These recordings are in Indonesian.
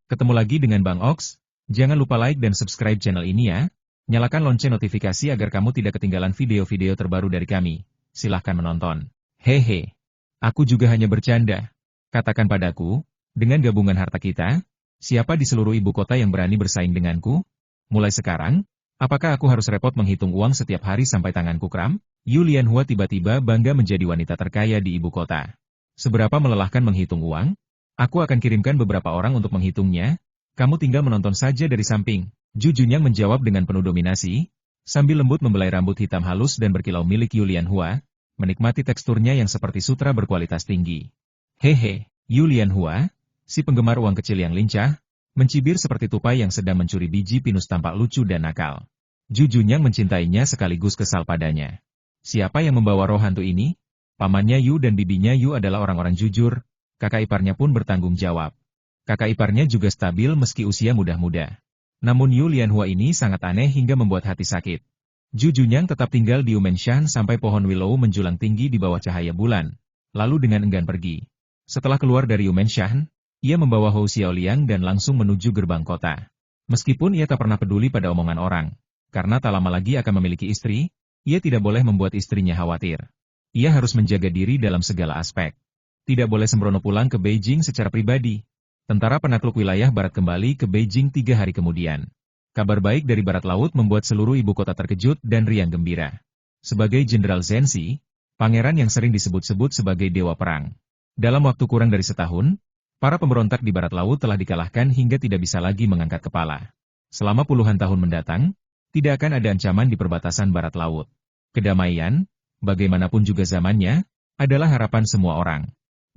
Ketemu lagi dengan Bang Ox. Jangan lupa like dan subscribe channel ini ya. Nyalakan lonceng notifikasi agar kamu tidak ketinggalan video-video terbaru dari kami. Silahkan menonton. Hehe. Aku juga hanya bercanda. Katakan padaku, dengan gabungan harta kita, siapa di seluruh ibu kota yang berani bersaing denganku? Mulai sekarang, apakah aku harus repot menghitung uang setiap hari sampai tanganku kram? Yu Lianhua tiba-tiba bangga menjadi wanita terkaya di ibu kota. Seberapa melelahkan menghitung uang? Aku akan kirimkan beberapa orang untuk menghitungnya. Kamu tinggal menonton saja dari samping. Ju Junyang menjawab dengan penuh dominasi, sambil lembut membelai rambut hitam halus dan berkilau milik Yu Lianhua, menikmati teksturnya yang seperti sutra berkualitas tinggi. Hehe, Yu Lianhua, si penggemar uang kecil yang lincah, mencibir seperti tupai yang sedang mencuri biji pinus tampak lucu dan nakal. Ju Junyang mencintainya sekaligus kesal padanya. Siapa yang membawa roh hantu ini? Pamannya Yu dan bibinya Yu adalah orang-orang jujur. Kakak iparnya pun bertanggung jawab. Kakak iparnya juga stabil meski usia muda-muda. Namun Yu Lianhua ini sangat aneh hingga membuat hati sakit. Ju Junyang tetap tinggal di Umenshan sampai pohon willow menjulang tinggi di bawah cahaya bulan, lalu dengan enggan pergi. Setelah keluar dari Umenshan, ia membawa Hou Xiaoliang dan langsung menuju gerbang kota. Meskipun ia tak pernah peduli pada omongan orang, karena tak lama lagi akan memiliki istri, ia tidak boleh membuat istrinya khawatir. Ia harus menjaga diri dalam segala aspek. Tidak boleh sembrono pulang ke Beijing secara pribadi. Tentara penakluk wilayah barat kembali ke Beijing 3 hari kemudian. Kabar baik dari barat laut membuat seluruh ibu kota terkejut dan riang gembira. Sebagai Jenderal Zhenxi, pangeran yang sering disebut-sebut sebagai dewa perang. Dalam waktu kurang dari setahun, para pemberontak di barat laut telah dikalahkan hingga tidak bisa lagi mengangkat kepala. Selama puluhan tahun mendatang, tidak akan ada ancaman di perbatasan barat laut. Kedamaian, bagaimanapun juga zamannya, adalah harapan semua orang.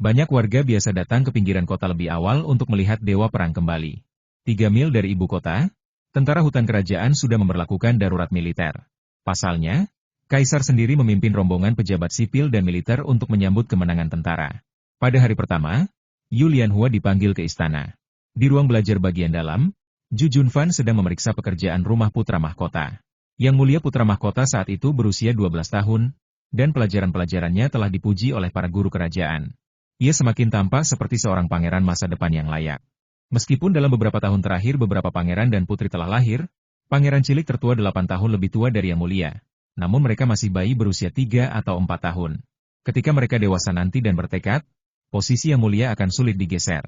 Banyak warga biasa datang ke pinggiran kota lebih awal untuk melihat dewa perang kembali. 3 mil dari ibu kota, tentara hutan kerajaan sudah memberlakukan darurat militer. Pasalnya, Kaisar sendiri memimpin rombongan pejabat sipil dan militer untuk menyambut kemenangan tentara. Pada hari pertama, Yu Lianhua dipanggil ke istana. Di ruang belajar bagian dalam, Ju Junfan sedang memeriksa pekerjaan rumah putra mahkota. Yang mulia putra mahkota saat itu berusia 12 tahun, dan pelajaran-pelajarannya telah dipuji oleh para guru kerajaan. Ia semakin tampak seperti seorang pangeran masa depan yang layak. Meskipun dalam beberapa tahun terakhir beberapa pangeran dan putri telah lahir, pangeran cilik tertua 8 tahun lebih tua dari yang mulia. Namun mereka masih bayi berusia 3 atau 4 tahun. Ketika mereka dewasa nanti dan bertekad, posisi yang mulia akan sulit digeser.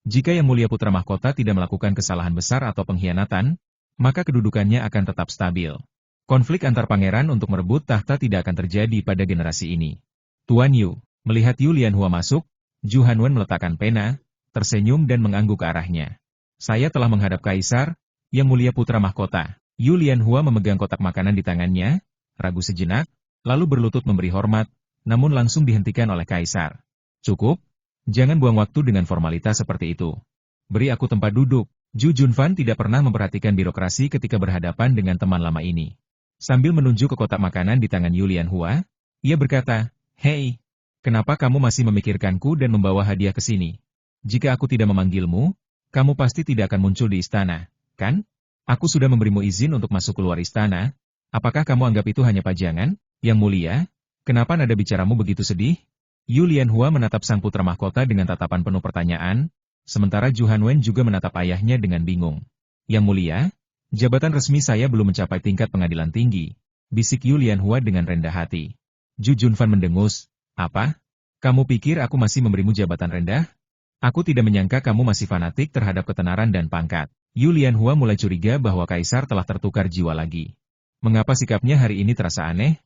Jika yang mulia putra mahkota tidak melakukan kesalahan besar atau pengkhianatan, maka kedudukannya akan tetap stabil. Konflik antar pangeran untuk merebut tahta tidak akan terjadi pada generasi ini. Tuan Yu, melihat Yu Lianhua masuk, Ju Hanwen meletakkan pena, tersenyum dan mengangguk ke arahnya. Saya telah menghadap Kaisar, yang mulia putra mahkota. Yu Lianhua memegang kotak makanan di tangannya, ragu sejenak, lalu berlutut memberi hormat, namun langsung dihentikan oleh Kaisar. Cukup, jangan buang waktu dengan formalitas seperti itu. Beri aku tempat duduk. Ju Junfan tidak pernah memperhatikan birokrasi ketika berhadapan dengan teman lama ini. Sambil menunjuk ke kotak makanan di tangan Yu Lianhua, ia berkata, "Hei, kenapa kamu masih memikirkanku dan membawa hadiah ke sini? Jika aku tidak memanggilmu, kamu pasti tidak akan muncul di istana, kan? Aku sudah memberimu izin untuk masuk keluar istana. Apakah kamu anggap itu hanya pajangan? Yang mulia, kenapa nada bicaramu begitu sedih?" Yu Lianhua menatap sang putra mahkota dengan tatapan penuh pertanyaan, sementara Ju Hanwen juga menatap ayahnya dengan bingung. "Yang mulia, jabatan resmi saya belum mencapai tingkat pengadilan tinggi," bisik Yu Lianhua dengan rendah hati. Ju Junfan mendengus. "Apa? Kamu pikir aku masih memberimu jabatan rendah? Aku tidak menyangka kamu masih fanatik terhadap ketenaran dan pangkat." Yu Lianhua mulai curiga bahwa Kaisar telah tertukar jiwa lagi. Mengapa sikapnya hari ini terasa aneh?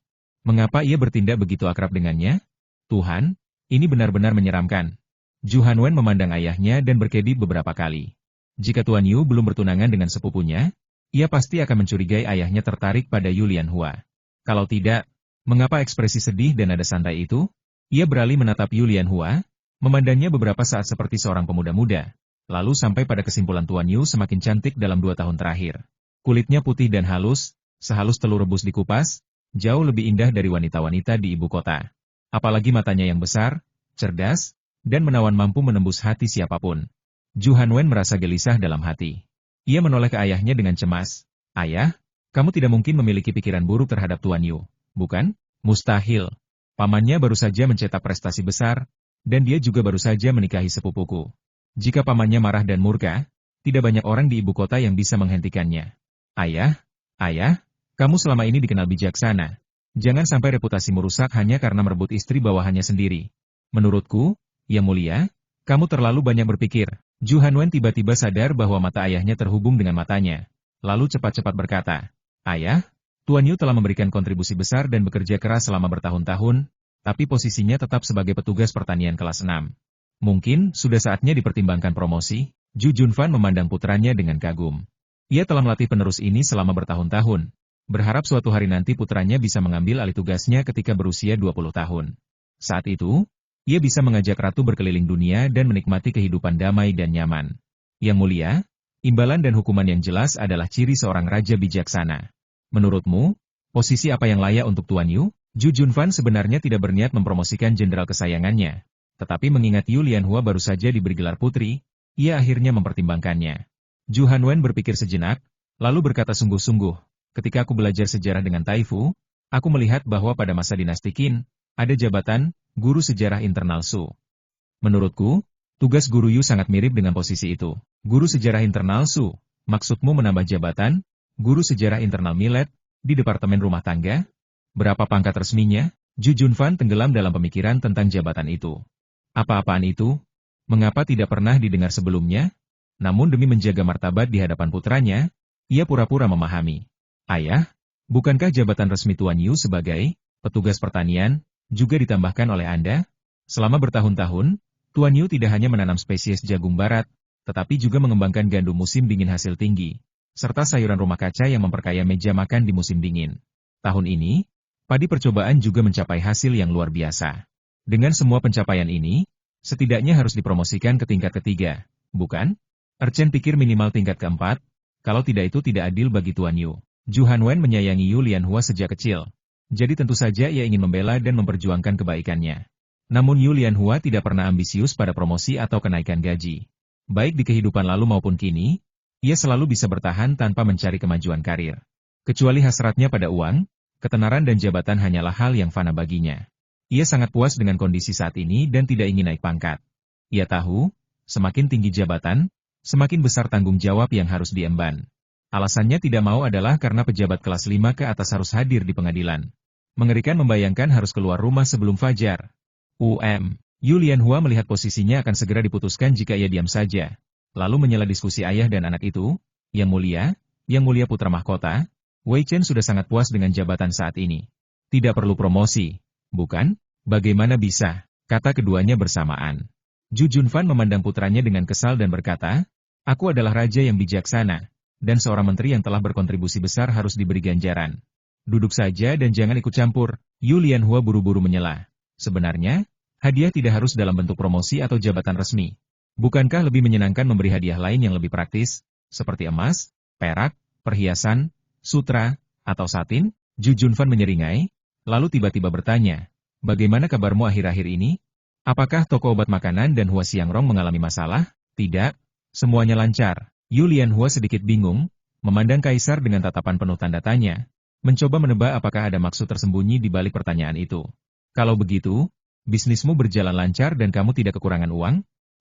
Mengapa ia bertindak begitu akrab dengannya? Tuhan, ini benar-benar menyeramkan. Ju Hanwen memandang ayahnya dan berkedip beberapa kali. Jika Tuan Yu belum bertunangan dengan sepupunya, ia pasti akan mencurigai ayahnya tertarik pada Yu Lianhua. Kalau tidak, mengapa ekspresi sedih dan nada santai itu? Ia beralih menatap Yu Lianhua, memandangnya beberapa saat seperti seorang pemuda muda, lalu sampai pada kesimpulan Tuan Yu semakin cantik dalam 2 tahun terakhir. Kulitnya putih dan halus, sehalus telur rebus dikupas, jauh lebih indah dari wanita-wanita di ibu kota. Apalagi matanya yang besar, cerdas, dan menawan mampu menembus hati siapapun. Ju Hanwen merasa gelisah dalam hati. Ia menoleh ke ayahnya dengan cemas. "Ayah, kamu tidak mungkin memiliki pikiran buruk terhadap Tuan Yu, bukan?" "Mustahil. Pamannya baru saja mencetak prestasi besar, dan dia juga baru saja menikahi sepupuku. Jika pamannya marah dan murka, Tidak banyak orang di ibu kota yang bisa menghentikannya. Ayah, ayah, kamu selama ini dikenal bijaksana. Jangan sampai reputasimu rusak hanya karena merebut istri bawahannya sendiri. Menurutku, Yang Mulia, kamu terlalu banyak berpikir. Ju Hanwen tiba-tiba sadar bahwa mata ayahnya terhubung dengan matanya. Lalu cepat-cepat berkata, Ayah, Tuan Yu telah memberikan kontribusi besar dan bekerja keras selama bertahun-tahun, tapi posisinya tetap sebagai petugas pertanian kelas 6. Mungkin sudah saatnya dipertimbangkan promosi. Ju Junfan memandang putranya dengan kagum. Ia telah melatih penerus ini selama bertahun-tahun. Berharap suatu hari nanti putranya bisa mengambil alih tugasnya ketika berusia 20 tahun. Saat itu, ia bisa mengajak ratu berkeliling dunia dan menikmati kehidupan damai dan nyaman. Yang Mulia, imbalan dan hukuman yang jelas adalah ciri seorang raja bijaksana. Menurutmu, posisi apa yang layak untuk Tuan Yu? Ju Junfan sebenarnya tidak berniat mempromosikan jenderal kesayangannya. Tetapi mengingat Yu Lianhua baru saja diberi gelar putri, ia akhirnya mempertimbangkannya. Ju Hanwen berpikir sejenak, lalu berkata sungguh-sungguh, ketika aku belajar sejarah dengan Taifu, aku melihat bahwa pada masa dinasti Qin, ada jabatan, guru sejarah internal Su. Menurutku, tugas guru Yu sangat mirip dengan posisi itu. Guru sejarah internal Su, maksudmu menambah jabatan, guru sejarah internal Millet, di Departemen Rumah Tangga? Berapa pangkat resminya? Ju Junfan tenggelam dalam pemikiran tentang jabatan itu. Apa-apaan itu? Mengapa tidak pernah didengar sebelumnya? Namun demi menjaga martabat di hadapan putranya, ia pura-pura memahami. Ayah, bukankah jabatan resmi Tuan Yu sebagai petugas pertanian juga ditambahkan oleh Anda? Selama bertahun-tahun, Tuan Yu tidak hanya menanam spesies jagung barat, tetapi juga mengembangkan gandum musim dingin hasil tinggi, serta sayuran rumah kaca yang memperkaya meja makan di musim dingin. Tahun ini, padi percobaan juga mencapai hasil yang luar biasa. Dengan semua pencapaian ini, setidaknya harus dipromosikan ke tingkat ketiga, bukan? Erchen pikir minimal tingkat keempat, kalau tidak itu tidak adil bagi Tuan Yu. Ju Hanwen menyayangi Yu Lianhua sejak kecil, jadi tentu saja ia ingin membela dan memperjuangkan kebaikannya. Namun Yu Lianhua tidak pernah ambisius pada promosi atau kenaikan gaji. Baik di kehidupan lalu maupun kini, ia selalu bisa bertahan tanpa mencari kemajuan karir. Kecuali hasratnya pada uang, ketenaran dan jabatan hanyalah hal yang fana baginya. Ia sangat puas dengan kondisi saat ini dan tidak ingin naik pangkat. Ia tahu, semakin tinggi jabatan, semakin besar tanggung jawab yang harus diemban. Alasannya tidak mau adalah karena pejabat kelas 5 ke atas harus hadir di pengadilan. Mengerikan membayangkan harus keluar rumah sebelum fajar. Yu Lianhua melihat posisinya akan segera diputuskan jika ia diam saja. Lalu menyela diskusi ayah dan anak itu, Yang Mulia putra mahkota, Wei Chen sudah sangat puas dengan jabatan saat ini. Tidak perlu promosi. Bukan? Bagaimana bisa? Kata keduanya bersamaan. Ju Junfan memandang putranya dengan kesal dan berkata, aku adalah raja yang bijaksana, dan seorang menteri yang telah berkontribusi besar harus diberi ganjaran. Duduk saja dan jangan ikut campur. Yu Lianhua buru-buru menyela. Sebenarnya, hadiah tidak harus dalam bentuk promosi atau jabatan resmi. Bukankah lebih menyenangkan memberi hadiah lain yang lebih praktis, seperti emas, perak, perhiasan, sutra, atau satin? Ju Junfan menyeringai, lalu tiba-tiba bertanya, bagaimana kabarmu akhir-akhir ini? Apakah toko obat makanan dan Hua Xiangrong mengalami masalah? Tidak, semuanya lancar. Yu Lianhua sedikit bingung, memandang Kaisar dengan tatapan penuh tanda tanya, mencoba menebak apakah ada maksud tersembunyi di balik pertanyaan itu. Kalau begitu, bisnismu berjalan lancar dan kamu tidak kekurangan uang?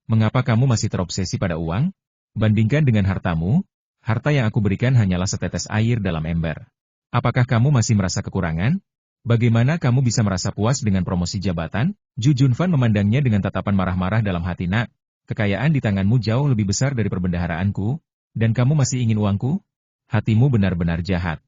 Mengapa kamu masih terobsesi pada uang? Bandingkan dengan hartamu, harta yang aku berikan hanyalah setetes air dalam ember. Apakah kamu masih merasa kekurangan? Bagaimana kamu bisa merasa puas dengan promosi jabatan? Ju Junfan memandangnya dengan tatapan marah-marah dalam hati. Nak, kekayaan di tanganmu jauh lebih besar dari perbendaharaanku, dan kamu masih ingin uangku? Hatimu benar-benar jahat.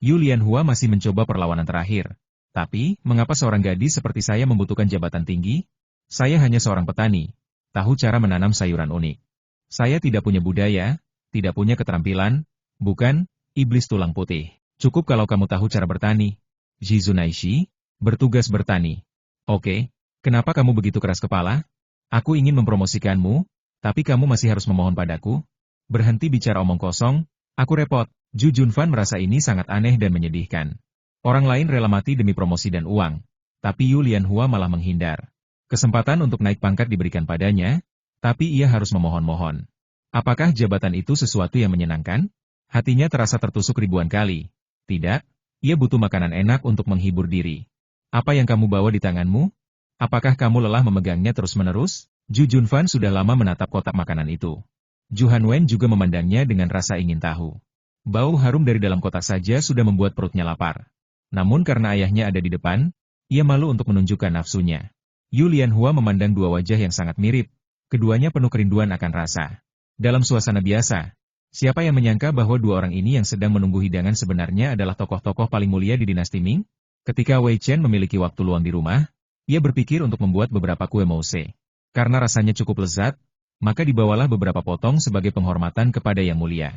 Yu Lianhua masih mencoba perlawanan terakhir. Tapi, mengapa seorang gadis seperti saya membutuhkan jabatan tinggi? Saya hanya seorang petani, tahu cara menanam sayuran unik. Saya tidak punya budaya, tidak punya keterampilan, bukan, iblis tulang putih. Cukup kalau kamu tahu cara bertani. Zhizunaishi, bertugas bertani. Oke, kenapa kamu begitu keras kepala? Aku ingin mempromosikanmu, tapi kamu masih harus memohon padaku. Berhenti bicara omong kosong, aku repot. Ju Junfan merasa ini sangat aneh dan menyedihkan. Orang lain rela mati demi promosi dan uang, tapi Yu Lianhua malah menghindar. Kesempatan untuk naik pangkat diberikan padanya, tapi ia harus memohon-mohon. Apakah jabatan itu sesuatu yang menyenangkan? Hatinya terasa tertusuk ribuan kali. Tidak. Ia butuh makanan enak untuk menghibur diri. Apa yang kamu bawa di tanganmu? Apakah kamu lelah memegangnya terus-menerus? Ju Junfan sudah lama menatap kotak makanan itu. Ju Hanwen juga memandangnya dengan rasa ingin tahu. Bau harum dari dalam kotak saja sudah membuat perutnya lapar. Namun karena ayahnya ada di depan, ia malu untuk menunjukkan nafsunya. Yu Lianhua memandang dua wajah yang sangat mirip. Keduanya penuh kerinduan akan rasa. Dalam suasana biasa, siapa yang menyangka bahwa dua orang ini yang sedang menunggu hidangan sebenarnya adalah tokoh-tokoh paling mulia di dinasti Ming? Ketika Wei Chen memiliki waktu luang di rumah, ia berpikir untuk membuat beberapa kue mouse. Karena rasanya cukup lezat, maka dibawalah beberapa potong sebagai penghormatan kepada Yang Mulia.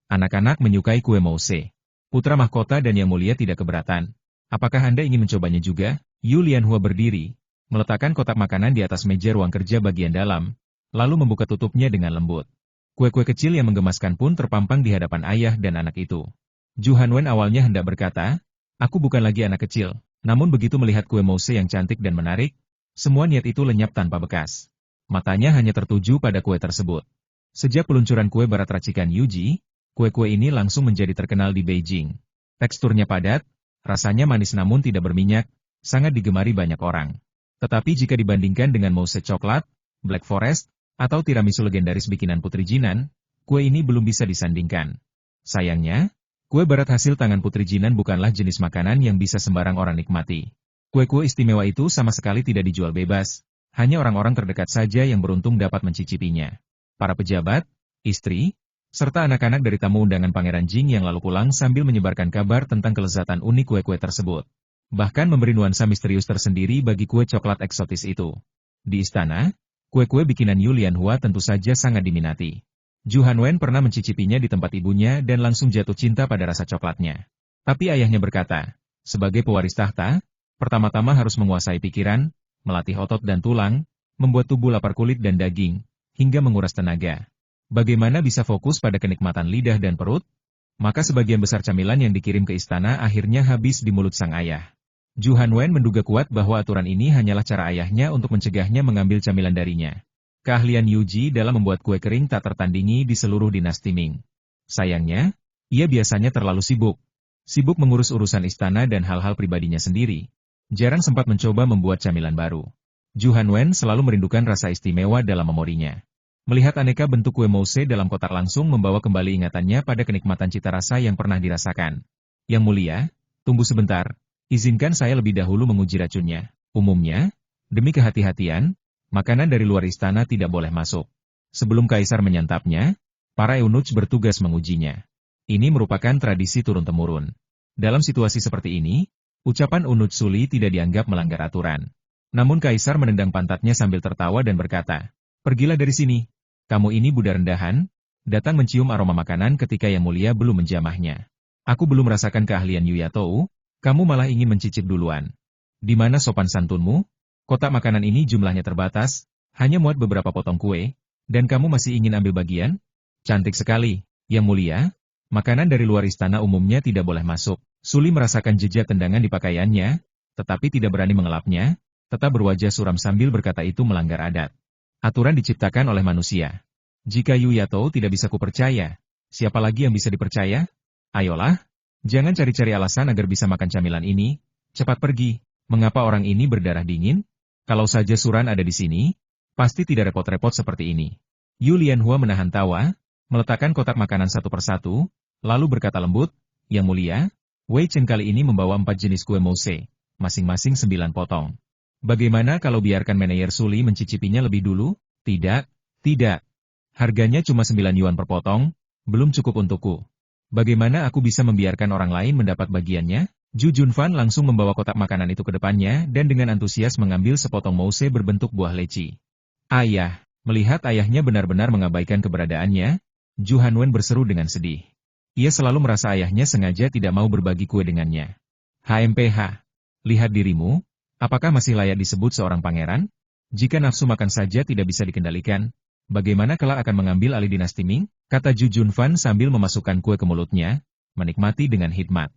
Anak-anak menyukai kue mouse. Putra mahkota dan Yang Mulia tidak keberatan. Apakah Anda ingin mencobanya juga? Yu Lianhua berdiri, meletakkan kotak makanan di atas meja ruang kerja bagian dalam, lalu membuka tutupnya dengan lembut. Kue-kue kecil yang menggemaskan pun terpampang di hadapan ayah dan anak itu. Ju Hanwen awalnya hendak berkata, "Aku bukan lagi anak kecil," namun begitu melihat kue mouse yang cantik dan menarik, semua niat itu lenyap tanpa bekas. Matanya hanya tertuju pada kue tersebut. Sejak peluncuran kue barat racikan Yuji, kue-kue ini langsung menjadi terkenal di Beijing. Teksturnya padat, rasanya manis namun tidak berminyak, sangat digemari banyak orang. Tetapi jika dibandingkan dengan mousse coklat, Black Forest, atau tiramisu legendaris bikinan Putri Jinan, kue ini belum bisa disandingkan. Sayangnya, kue barat hasil tangan Putri Jinan bukanlah jenis makanan yang bisa sembarang orang nikmati. Kue-kue istimewa itu sama sekali tidak dijual bebas. Hanya orang-orang terdekat saja yang beruntung dapat mencicipinya. Para pejabat, istri, serta anak-anak dari tamu undangan Pangeran Jing yang lalu pulang sambil menyebarkan kabar tentang kelezatan unik kue-kue tersebut. Bahkan memberi nuansa misterius tersendiri bagi kue coklat eksotis itu. Di istana, kue-kue bikinan Yu Lianhua tentu saja sangat diminati. Ju Hanwen pernah mencicipinya di tempat ibunya dan langsung jatuh cinta pada rasa coklatnya. Tapi ayahnya berkata, sebagai pewaris tahta, pertama-tama harus menguasai pikiran, melatih otot dan tulang, membuat tubuh lapar kulit dan daging, hingga menguras tenaga. Bagaimana bisa fokus pada kenikmatan lidah dan perut? Maka sebagian besar camilan yang dikirim ke istana akhirnya habis di mulut sang ayah. Ju Hanwen menduga kuat bahwa aturan ini hanyalah cara ayahnya untuk mencegahnya mengambil camilan darinya. Keahlian Yuji dalam membuat kue kering tak tertandingi di seluruh dinasti Ming. Sayangnya, ia biasanya terlalu sibuk. Sibuk mengurus urusan istana dan hal-hal pribadinya sendiri. Jarang sempat mencoba membuat camilan baru. Ju Hanwen selalu merindukan rasa istimewa dalam memorinya. Melihat aneka bentuk kue mouse dalam kotak langsung membawa kembali ingatannya pada kenikmatan cita rasa yang pernah dirasakan. Yang Mulia, tunggu sebentar, izinkan saya lebih dahulu menguji racunnya. Umumnya, demi kehati-hatian, makanan dari luar istana tidak boleh masuk. Sebelum kaisar menyantapnya, para eunuch bertugas mengujinya. Ini merupakan tradisi turun-temurun. Dalam situasi seperti ini, ucapan Eunuch Suli tidak dianggap melanggar aturan. Namun kaisar menendang pantatnya sambil tertawa dan berkata, "Pergilah dari sini. Kamu ini budak rendahan, datang mencium aroma makanan ketika Yang Mulia belum menjamahnya. Aku belum merasakan keahlian Yuyatou, kamu malah ingin mencicip duluan. Di mana sopan santunmu? Kotak makanan ini jumlahnya terbatas, hanya muat beberapa potong kue, dan kamu masih ingin ambil bagian? Cantik sekali, Yang Mulia. Makanan dari luar istana umumnya tidak boleh masuk." Suli merasakan jejak tendangan di pakaiannya, tetapi tidak berani mengelapnya, tetap berwajah suram sambil berkata itu melanggar adat. Aturan diciptakan oleh manusia. Jika Yu Yatou tidak bisa kupercaya, siapa lagi yang bisa dipercaya? Ayolah, jangan cari-cari alasan agar bisa makan camilan ini, cepat pergi. Mengapa orang ini berdarah dingin? Kalau saja Suran ada di sini, pasti tidak repot-repot seperti ini. Yu Lianhua menahan tawa, meletakkan kotak makanan satu persatu, lalu berkata lembut, "Yang Mulia, Wei Chen kali ini membawa 4 jenis kue mouse, masing-masing 9 potong. Bagaimana kalau biarkan manajer Suli mencicipinya lebih dulu?" "Tidak, tidak. Harganya cuma 9 yuan per potong, belum cukup untukku. Bagaimana aku bisa membiarkan orang lain mendapat bagiannya?" Ju Junfan langsung membawa kotak makanan itu ke depannya dan dengan antusias mengambil sepotong mouse berbentuk buah leci. "Ayah!" Melihat ayahnya benar-benar mengabaikan keberadaannya, Ju Hanwen berseru dengan sedih. Ia selalu merasa ayahnya sengaja tidak mau berbagi kue dengannya. "HMPH, lihat dirimu, apakah masih layak disebut seorang pangeran? Jika nafsu makan saja tidak bisa dikendalikan, bagaimana kelak akan mengambil alih dinasti Ming?" kata Ju Junfan sambil memasukkan kue ke mulutnya, menikmati dengan hikmat.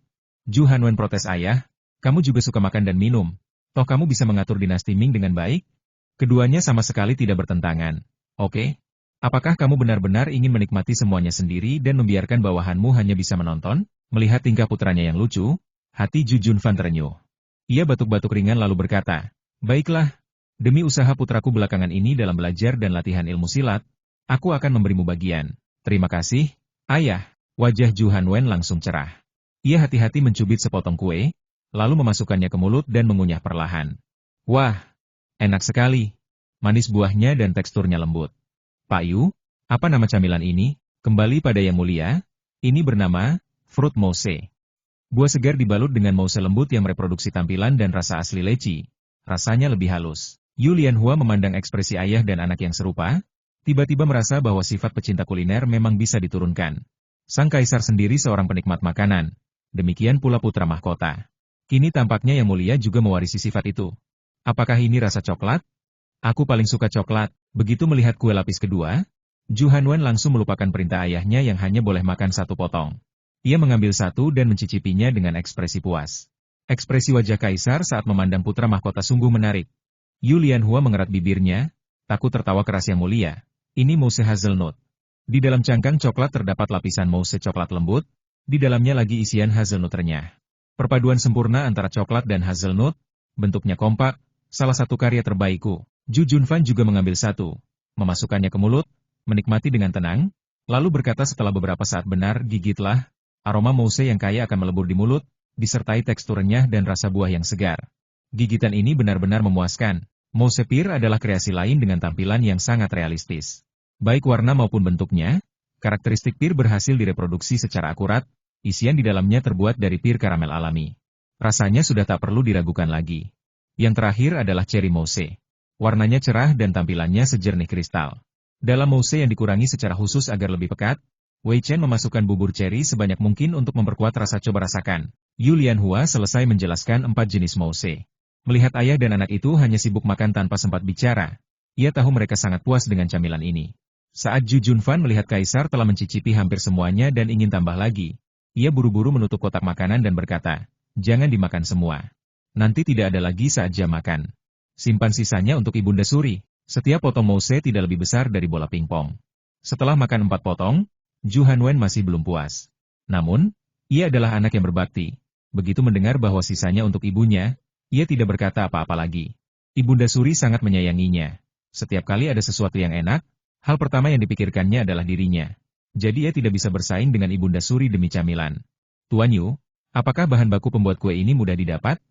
Ju Hanwen protes, "Ayah, kamu juga suka makan dan minum, toh kamu bisa mengatur dinasti Ming dengan baik?" Keduanya sama sekali tidak bertentangan. "Oke. Apakah kamu benar-benar ingin menikmati semuanya sendiri dan membiarkan bawahanmu hanya bisa menonton?" Melihat tingkah putranya yang lucu, hati Ju Junfan terenyuh. Ia batuk-batuk ringan lalu berkata, "Baiklah, demi usaha putraku belakangan ini dalam belajar dan latihan ilmu silat, Aku akan memberimu bagian. Terima kasih, ayah. Wajah Ju Hanwen langsung cerah. Ia hati-hati mencubit sepotong kue, lalu memasukkannya ke mulut dan mengunyah perlahan. Wah, enak sekali. Manis buahnya dan teksturnya lembut. Pak Yu, apa nama camilan ini? Kembali pada Yang Mulia, ini bernama Fruit Mousse. Buah segar dibalut dengan mousse lembut yang mereproduksi tampilan dan rasa asli leci. Rasanya lebih halus. Yu Lianhua memandang ekspresi ayah dan anak yang serupa, tiba-tiba merasa bahwa sifat pecinta kuliner memang bisa diturunkan. Sang kaisar sendiri seorang penikmat makanan. Demikian pula putra mahkota. Kini tampaknya Yang Mulia juga mewarisi sifat itu. Apakah ini rasa coklat? Aku paling suka coklat. Begitu melihat kue lapis kedua, Ju Hanwen langsung melupakan perintah ayahnya yang hanya boleh makan satu potong. Ia mengambil satu dan mencicipinya dengan ekspresi puas. Ekspresi wajah kaisar saat memandang putra mahkota sungguh menarik. Yu Lianhua mengerat bibirnya, takut tertawa keras Yang Mulia. Ini mousse hazelnut. Di dalam cangkang coklat terdapat lapisan mousse coklat lembut, di dalamnya lagi isian hazelnut renyah. Perpaduan sempurna antara coklat dan hazelnut, bentuknya kompak, salah satu karya terbaikku. Ju Junfan juga mengambil satu, memasukkannya ke mulut, menikmati dengan tenang, lalu berkata setelah beberapa saat benar, gigitlah. Aroma mousse yang kaya akan melebur di mulut, disertai tekstur renyah dan rasa buah yang segar. Gigitan ini benar-benar memuaskan. Mousse pir adalah kreasi lain dengan tampilan yang sangat realistis. Baik warna maupun bentuknya, karakteristik pir berhasil direproduksi secara akurat, isian di dalamnya terbuat dari pir karamel alami. Rasanya sudah tak perlu diragukan lagi. Yang terakhir adalah cherry mousse. Warnanya cerah dan tampilannya sejernih kristal. Dalam mousse yang dikurangi secara khusus agar lebih pekat, Wei Chen memasukkan bubur ceri sebanyak mungkin untuk memperkuat rasa. Coba rasakan. Yu Lianhua selesai menjelaskan 4 jenis mousse. Melihat ayah dan anak itu hanya sibuk makan tanpa sempat bicara, ia tahu mereka sangat puas dengan camilan ini. Saat Ju Junfan melihat kaisar telah mencicipi hampir semuanya dan ingin tambah lagi, ia buru-buru menutup kotak makanan dan berkata, jangan dimakan semua. Nanti tidak ada lagi saat jam makan. Simpan sisanya untuk Ibunda Suri. Setiap potong mousse tidak lebih besar dari bola pingpong. Setelah makan 4 potong, Ju Hanwen masih belum puas. Namun, ia adalah anak yang berbakti. Begitu mendengar bahwa sisanya untuk ibunya, ia tidak berkata apa-apa lagi. Ibunda Suri sangat menyayanginya. Setiap kali ada sesuatu yang enak, hal pertama yang dipikirkannya adalah dirinya. Jadi ia tidak bisa bersaing dengan Ibunda Suri demi camilan. Tuan Yu, apakah bahan baku pembuat kue ini mudah didapat?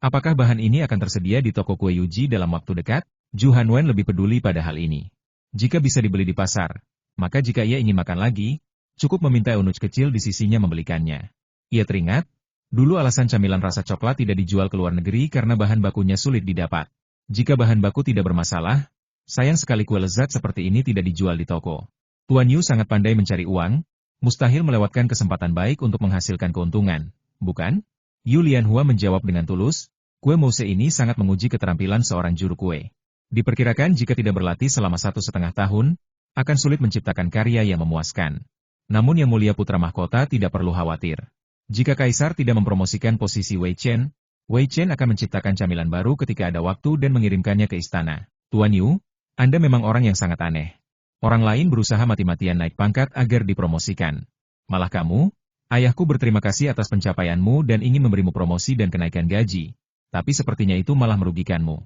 Apakah bahan ini akan tersedia di toko kue Yuji dalam waktu dekat? Ju Hanwen lebih peduli pada hal ini. Jika bisa dibeli di pasar, maka jika ia ingin makan lagi, cukup meminta eunuch kecil di sisinya membelikannya. Ia teringat, dulu alasan camilan rasa coklat tidak dijual ke luar negeri karena bahan bakunya sulit didapat. Jika bahan baku tidak bermasalah, sayang sekali kue lezat seperti ini tidak dijual di toko. Tuan Yu sangat pandai mencari uang, mustahil melewatkan kesempatan baik untuk menghasilkan keuntungan, bukan? Yu Lianhua menjawab dengan tulus, kue mousse ini sangat menguji keterampilan seorang juru kue. Diperkirakan jika tidak berlatih selama 1,5 tahun, akan sulit menciptakan karya yang memuaskan. Namun Yang Mulia Putra Mahkota tidak perlu khawatir. Jika Kaisar tidak mempromosikan posisi Wei Chen akan menciptakan camilan baru ketika ada waktu dan mengirimkannya ke istana. Tuan Yu, Anda memang orang yang sangat aneh. Orang lain berusaha mati-matian naik pangkat agar dipromosikan. Malah kamu, ayahku berterima kasih atas pencapaianmu dan ingin memberimu promosi dan kenaikan gaji. Tapi sepertinya itu malah merugikanmu.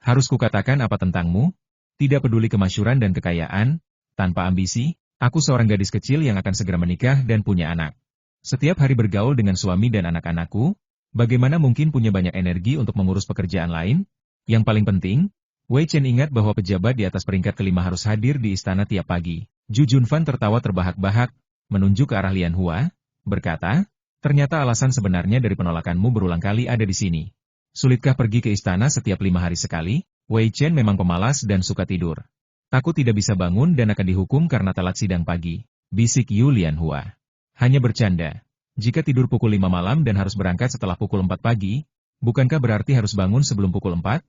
Harus kukatakan apa tentangmu? Tidak peduli kemasyhuran dan kekayaan, tanpa ambisi, aku seorang gadis kecil yang akan segera menikah dan punya anak. Setiap hari bergaul dengan suami dan anak-anakku, bagaimana mungkin punya banyak energi untuk mengurus pekerjaan lain? Yang paling penting, Wei Chen ingat bahwa pejabat di atas peringkat kelima harus hadir di istana tiap pagi. Ju Junfan tertawa terbahak-bahak, menunjuk ke arah Lianhua, berkata, ternyata alasan sebenarnya dari penolakanmu berulang kali ada di sini. Sulitkah pergi ke istana setiap 5 hari sekali? Wei Chen memang pemalas dan suka tidur. Takut tidak bisa bangun dan akan dihukum karena telat sidang pagi, bisik Yu Lianhua. Hanya bercanda. Jika tidur pukul 5 malam dan harus berangkat setelah pukul 4 pagi, bukankah berarti harus bangun sebelum pukul 4?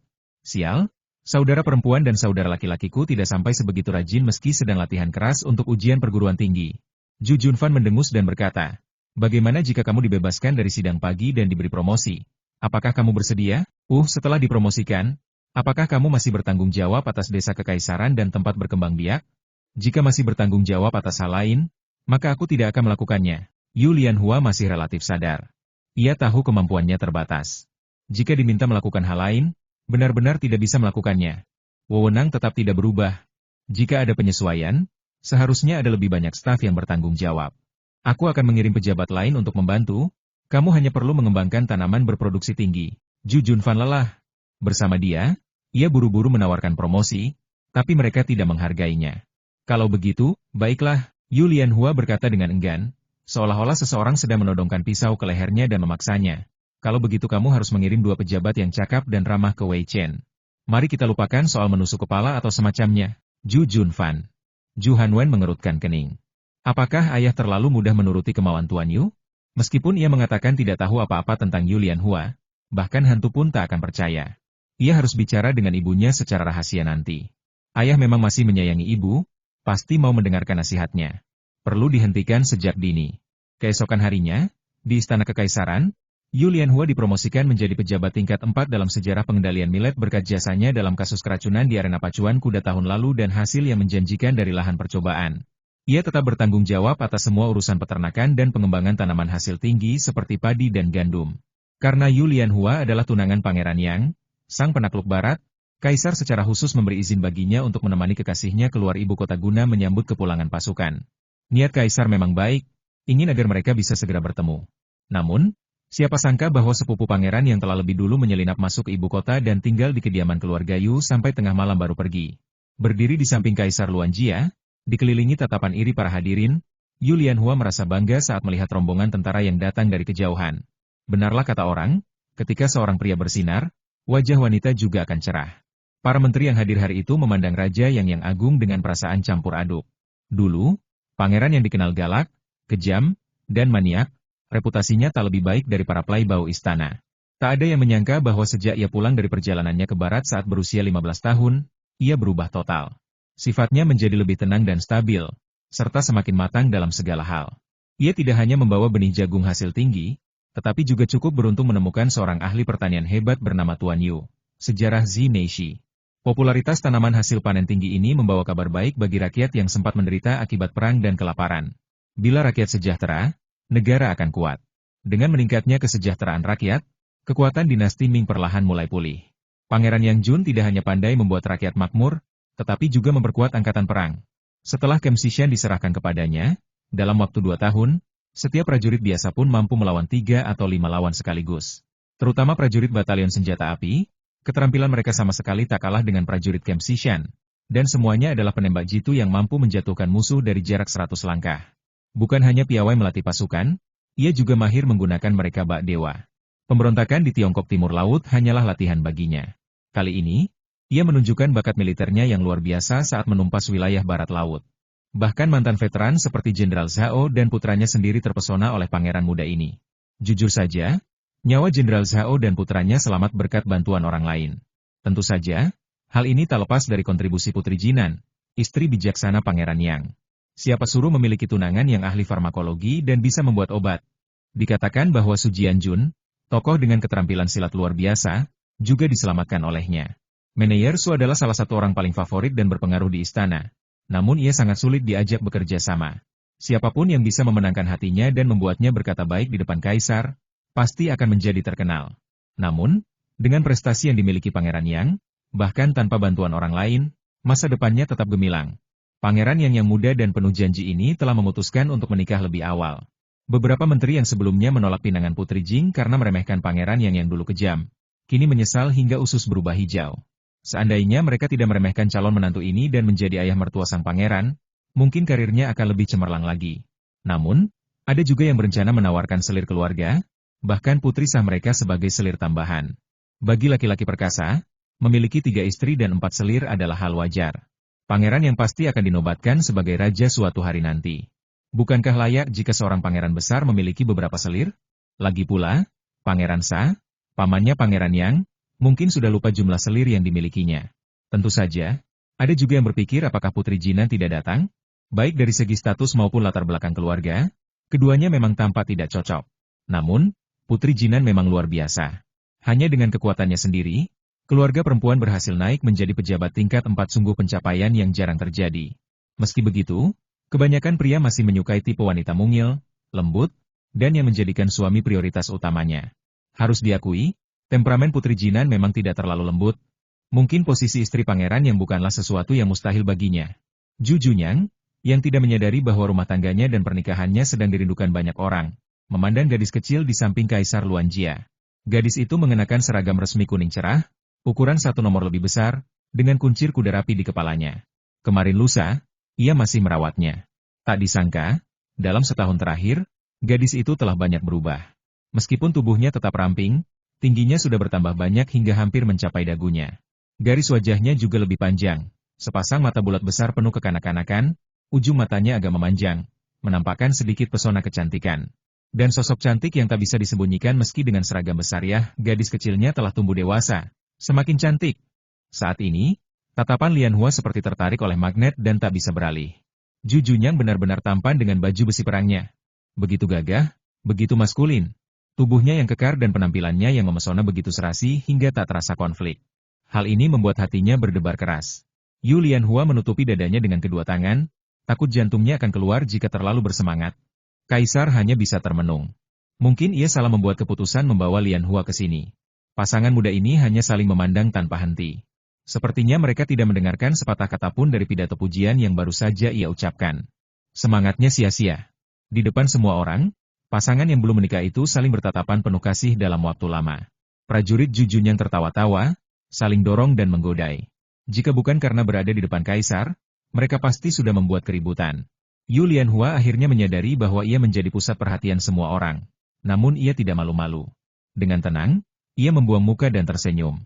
Sial, saudara perempuan dan saudara laki-lakiku tidak sampai sebegitu rajin meski sedang latihan keras untuk ujian perguruan tinggi. Ju Junfan mendengus dan berkata, bagaimana jika kamu dibebaskan dari sidang pagi dan diberi promosi? Apakah kamu bersedia? Setelah dipromosikan, apakah kamu masih bertanggung jawab atas desa kekaisaran dan tempat berkembang biak? Jika masih bertanggung jawab atas hal lain, maka aku tidak akan melakukannya. Yu Lianhua masih relatif sadar. Ia tahu kemampuannya terbatas. Jika diminta melakukan hal lain, benar-benar tidak bisa melakukannya. Wewenang tetap tidak berubah. Jika ada penyesuaian, Seharusnya ada lebih banyak staf yang bertanggung jawab. Aku akan mengirim pejabat lain untuk membantu. Kamu hanya perlu mengembangkan tanaman berproduksi tinggi. Ju Junfan lelah. Bersama dia, ia buru-buru menawarkan promosi, tapi mereka tidak menghargainya. Kalau begitu, baiklah, Yu Lianhua berkata dengan enggan, seolah-olah seseorang sedang menodongkan pisau ke lehernya dan memaksanya. Kalau begitu kamu harus mengirim 2 pejabat yang cakap dan ramah ke Wei Chen. Mari kita lupakan soal menusuk kepala atau semacamnya. Ju Junfan. Ju Hanwen mengerutkan kening. Apakah ayah terlalu mudah menuruti kemauan Tuan Yu? Meskipun ia mengatakan tidak tahu apa-apa tentang Yu Lianhua, bahkan hantu pun tak akan percaya. Ia harus bicara dengan ibunya secara rahasia nanti. Ayah memang masih menyayangi ibu, pasti mau mendengarkan nasihatnya. Perlu dihentikan sejak dini. Keesokan harinya, di Istana Kekaisaran, Yu Lianhua dipromosikan menjadi pejabat tingkat 4 dalam sejarah pengendalian millet berkat jasanya dalam kasus keracunan di arena pacuan kuda tahun lalu dan hasil yang menjanjikan dari lahan percobaan. Ia tetap bertanggung jawab atas semua urusan peternakan dan pengembangan tanaman hasil tinggi seperti padi dan gandum. Karena Yu Lianhua adalah tunangan Pangeran Yang, sang penakluk barat, Kaisar secara khusus memberi izin baginya untuk menemani kekasihnya keluar ibu kota guna menyambut kepulangan pasukan. Niat Kaisar memang baik, ingin agar mereka bisa segera bertemu. Namun, siapa sangka bahwa sepupu pangeran yang telah lebih dulu menyelinap masuk ke ibu kota dan tinggal di kediaman keluarga Yu sampai tengah malam baru pergi. Berdiri di samping Kaisar Luanjia, dikelilingi tatapan iri para hadirin, Yu Lianhua merasa bangga saat melihat rombongan tentara yang datang dari kejauhan. Benarlah kata orang, ketika seorang pria bersinar, wajah wanita juga akan cerah. Para menteri yang hadir hari itu memandang Raja Yang agung dengan perasaan campur aduk. Dulu, pangeran yang dikenal galak, kejam, dan maniak, reputasinya tak lebih baik dari para playboy istana. Tak ada yang menyangka bahwa sejak ia pulang dari perjalanannya ke barat saat berusia 15 tahun, ia berubah total. Sifatnya menjadi lebih tenang dan stabil, serta semakin matang dalam segala hal. Ia tidak hanya membawa benih jagung hasil tinggi, tetapi juga cukup beruntung menemukan seorang ahli pertanian hebat bernama Tuan Yu. Sejarah Zi Neishi. Popularitas tanaman hasil panen tinggi ini membawa kabar baik bagi rakyat yang sempat menderita akibat perang dan kelaparan. Bila rakyat sejahtera, negara akan kuat. Dengan meningkatnya kesejahteraan rakyat, kekuatan dinasti Ming perlahan mulai pulih. Pangeran Yang Jun tidak hanya pandai membuat rakyat makmur, tetapi juga memperkuat angkatan perang. Setelah Kem Xishan diserahkan kepadanya, dalam waktu 2 tahun, setiap prajurit biasa pun mampu melawan 3 atau 5 lawan sekaligus. Terutama prajurit batalion senjata api, keterampilan mereka sama sekali tak kalah dengan prajurit Kem Xishan. Dan semuanya adalah penembak jitu yang mampu menjatuhkan musuh dari jarak 100 langkah. Bukan hanya piawai melatih pasukan, ia juga mahir menggunakan mereka bak dewa. Pemberontakan di Tiongkok Timur Laut hanyalah latihan baginya. Kali ini, ia menunjukkan bakat militernya yang luar biasa saat menumpas wilayah barat laut. Bahkan mantan veteran seperti Jenderal Zhao dan putranya sendiri terpesona oleh pangeran muda ini. Jujur saja, nyawa Jenderal Zhao dan putranya selamat berkat bantuan orang lain. Tentu saja, hal ini tak lepas dari kontribusi Putri Jinan, istri bijaksana Pangeran Yang. Siapa suruh memiliki tunangan yang ahli farmakologi dan bisa membuat obat. Dikatakan bahwa Su Jianjun, tokoh dengan keterampilan silat luar biasa, juga diselamatkan olehnya. Meneyer Su adalah salah satu orang paling favorit dan berpengaruh di istana. Namun ia sangat sulit diajak bekerja sama. Siapapun yang bisa memenangkan hatinya dan membuatnya berkata baik di depan kaisar, pasti akan menjadi terkenal. Namun, dengan prestasi yang dimiliki Pangeran Yang, bahkan tanpa bantuan orang lain, masa depannya tetap gemilang. Pangeran yang muda dan penuh janji ini telah memutuskan untuk menikah lebih awal. Beberapa menteri yang sebelumnya menolak pinangan Putri Jing karena meremehkan Pangeran yang dulu kejam, kini menyesal hingga usus berubah hijau. Seandainya mereka tidak meremehkan calon menantu ini dan menjadi ayah mertua sang pangeran, mungkin karirnya akan lebih cemerlang lagi. Namun, ada juga yang berencana menawarkan selir keluarga, bahkan putri sah mereka sebagai selir tambahan. Bagi laki-laki perkasa, memiliki 3 istri dan 4 selir adalah hal wajar. Pangeran yang pasti akan dinobatkan sebagai raja suatu hari nanti. Bukankah layak jika seorang pangeran besar memiliki beberapa selir? Lagi pula, Pangeran Sa, pamannya Pangeran Yang, mungkin sudah lupa jumlah selir yang dimilikinya. Tentu saja, ada juga yang berpikir apakah Putri Jinan tidak datang? Baik dari segi status maupun latar belakang keluarga, keduanya memang tampak tidak cocok. Namun, Putri Jinan memang luar biasa. Hanya dengan kekuatannya sendiri, keluarga perempuan berhasil naik menjadi pejabat tingkat 4 sungguh pencapaian yang jarang terjadi. Meski begitu, kebanyakan pria masih menyukai tipe wanita mungil, lembut, dan yang menjadikan suami prioritas utamanya. Harus diakui, temperamen Putri Jinan memang tidak terlalu lembut. Mungkin posisi istri pangeran yang bukanlah sesuatu yang mustahil baginya. Ju Junyang, yang tidak menyadari bahwa rumah tangganya dan pernikahannya sedang dirindukan banyak orang, memandang gadis kecil di samping Kaisar Luanjia. Gadis itu mengenakan seragam resmi kuning cerah, ukuran satu nomor lebih besar, dengan kuncir kuda rapi di kepalanya. Kemarin lusa, ia masih merawatnya. Tak disangka, dalam setahun terakhir, gadis itu telah banyak berubah. Meskipun tubuhnya tetap ramping, tingginya sudah bertambah banyak hingga hampir mencapai dagunya. Garis wajahnya juga lebih panjang, sepasang mata bulat besar penuh kekanak-kanakan, ujung matanya agak memanjang, menampakkan sedikit pesona kecantikan. Dan sosok cantik yang tak bisa disembunyikan meski dengan seragam besariah, gadis kecilnya telah tumbuh dewasa, semakin cantik. Saat ini, tatapan Lian Hua seperti tertarik oleh magnet dan tak bisa beralih. Ju Junyang benar-benar tampan dengan baju besi perangnya. Begitu gagah, begitu maskulin. Tubuhnya yang kekar dan penampilannya yang memesona begitu serasi hingga tak terasa konflik. Hal ini membuat hatinya berdebar keras. Yu Lian Hua menutupi dadanya dengan kedua tangan, takut jantungnya akan keluar jika terlalu bersemangat. Kaisar hanya bisa termenung. Mungkin ia salah membuat keputusan membawa Lian Hua ke sini. Pasangan muda ini hanya saling memandang tanpa henti. Sepertinya mereka tidak mendengarkan sepatah kata pun dari pidato pujian yang baru saja ia ucapkan. Semangatnya sia-sia. Di depan semua orang, pasangan yang belum menikah itu saling bertatapan penuh kasih dalam waktu lama. Prajurit Ju Junyang tertawa-tawa, saling dorong dan menggodai. Jika bukan karena berada di depan Kaisar, mereka pasti sudah membuat keributan. Yu Lian Hua akhirnya menyadari bahwa ia menjadi pusat perhatian semua orang. Namun ia tidak malu-malu. Dengan tenang, ia membuang muka dan tersenyum.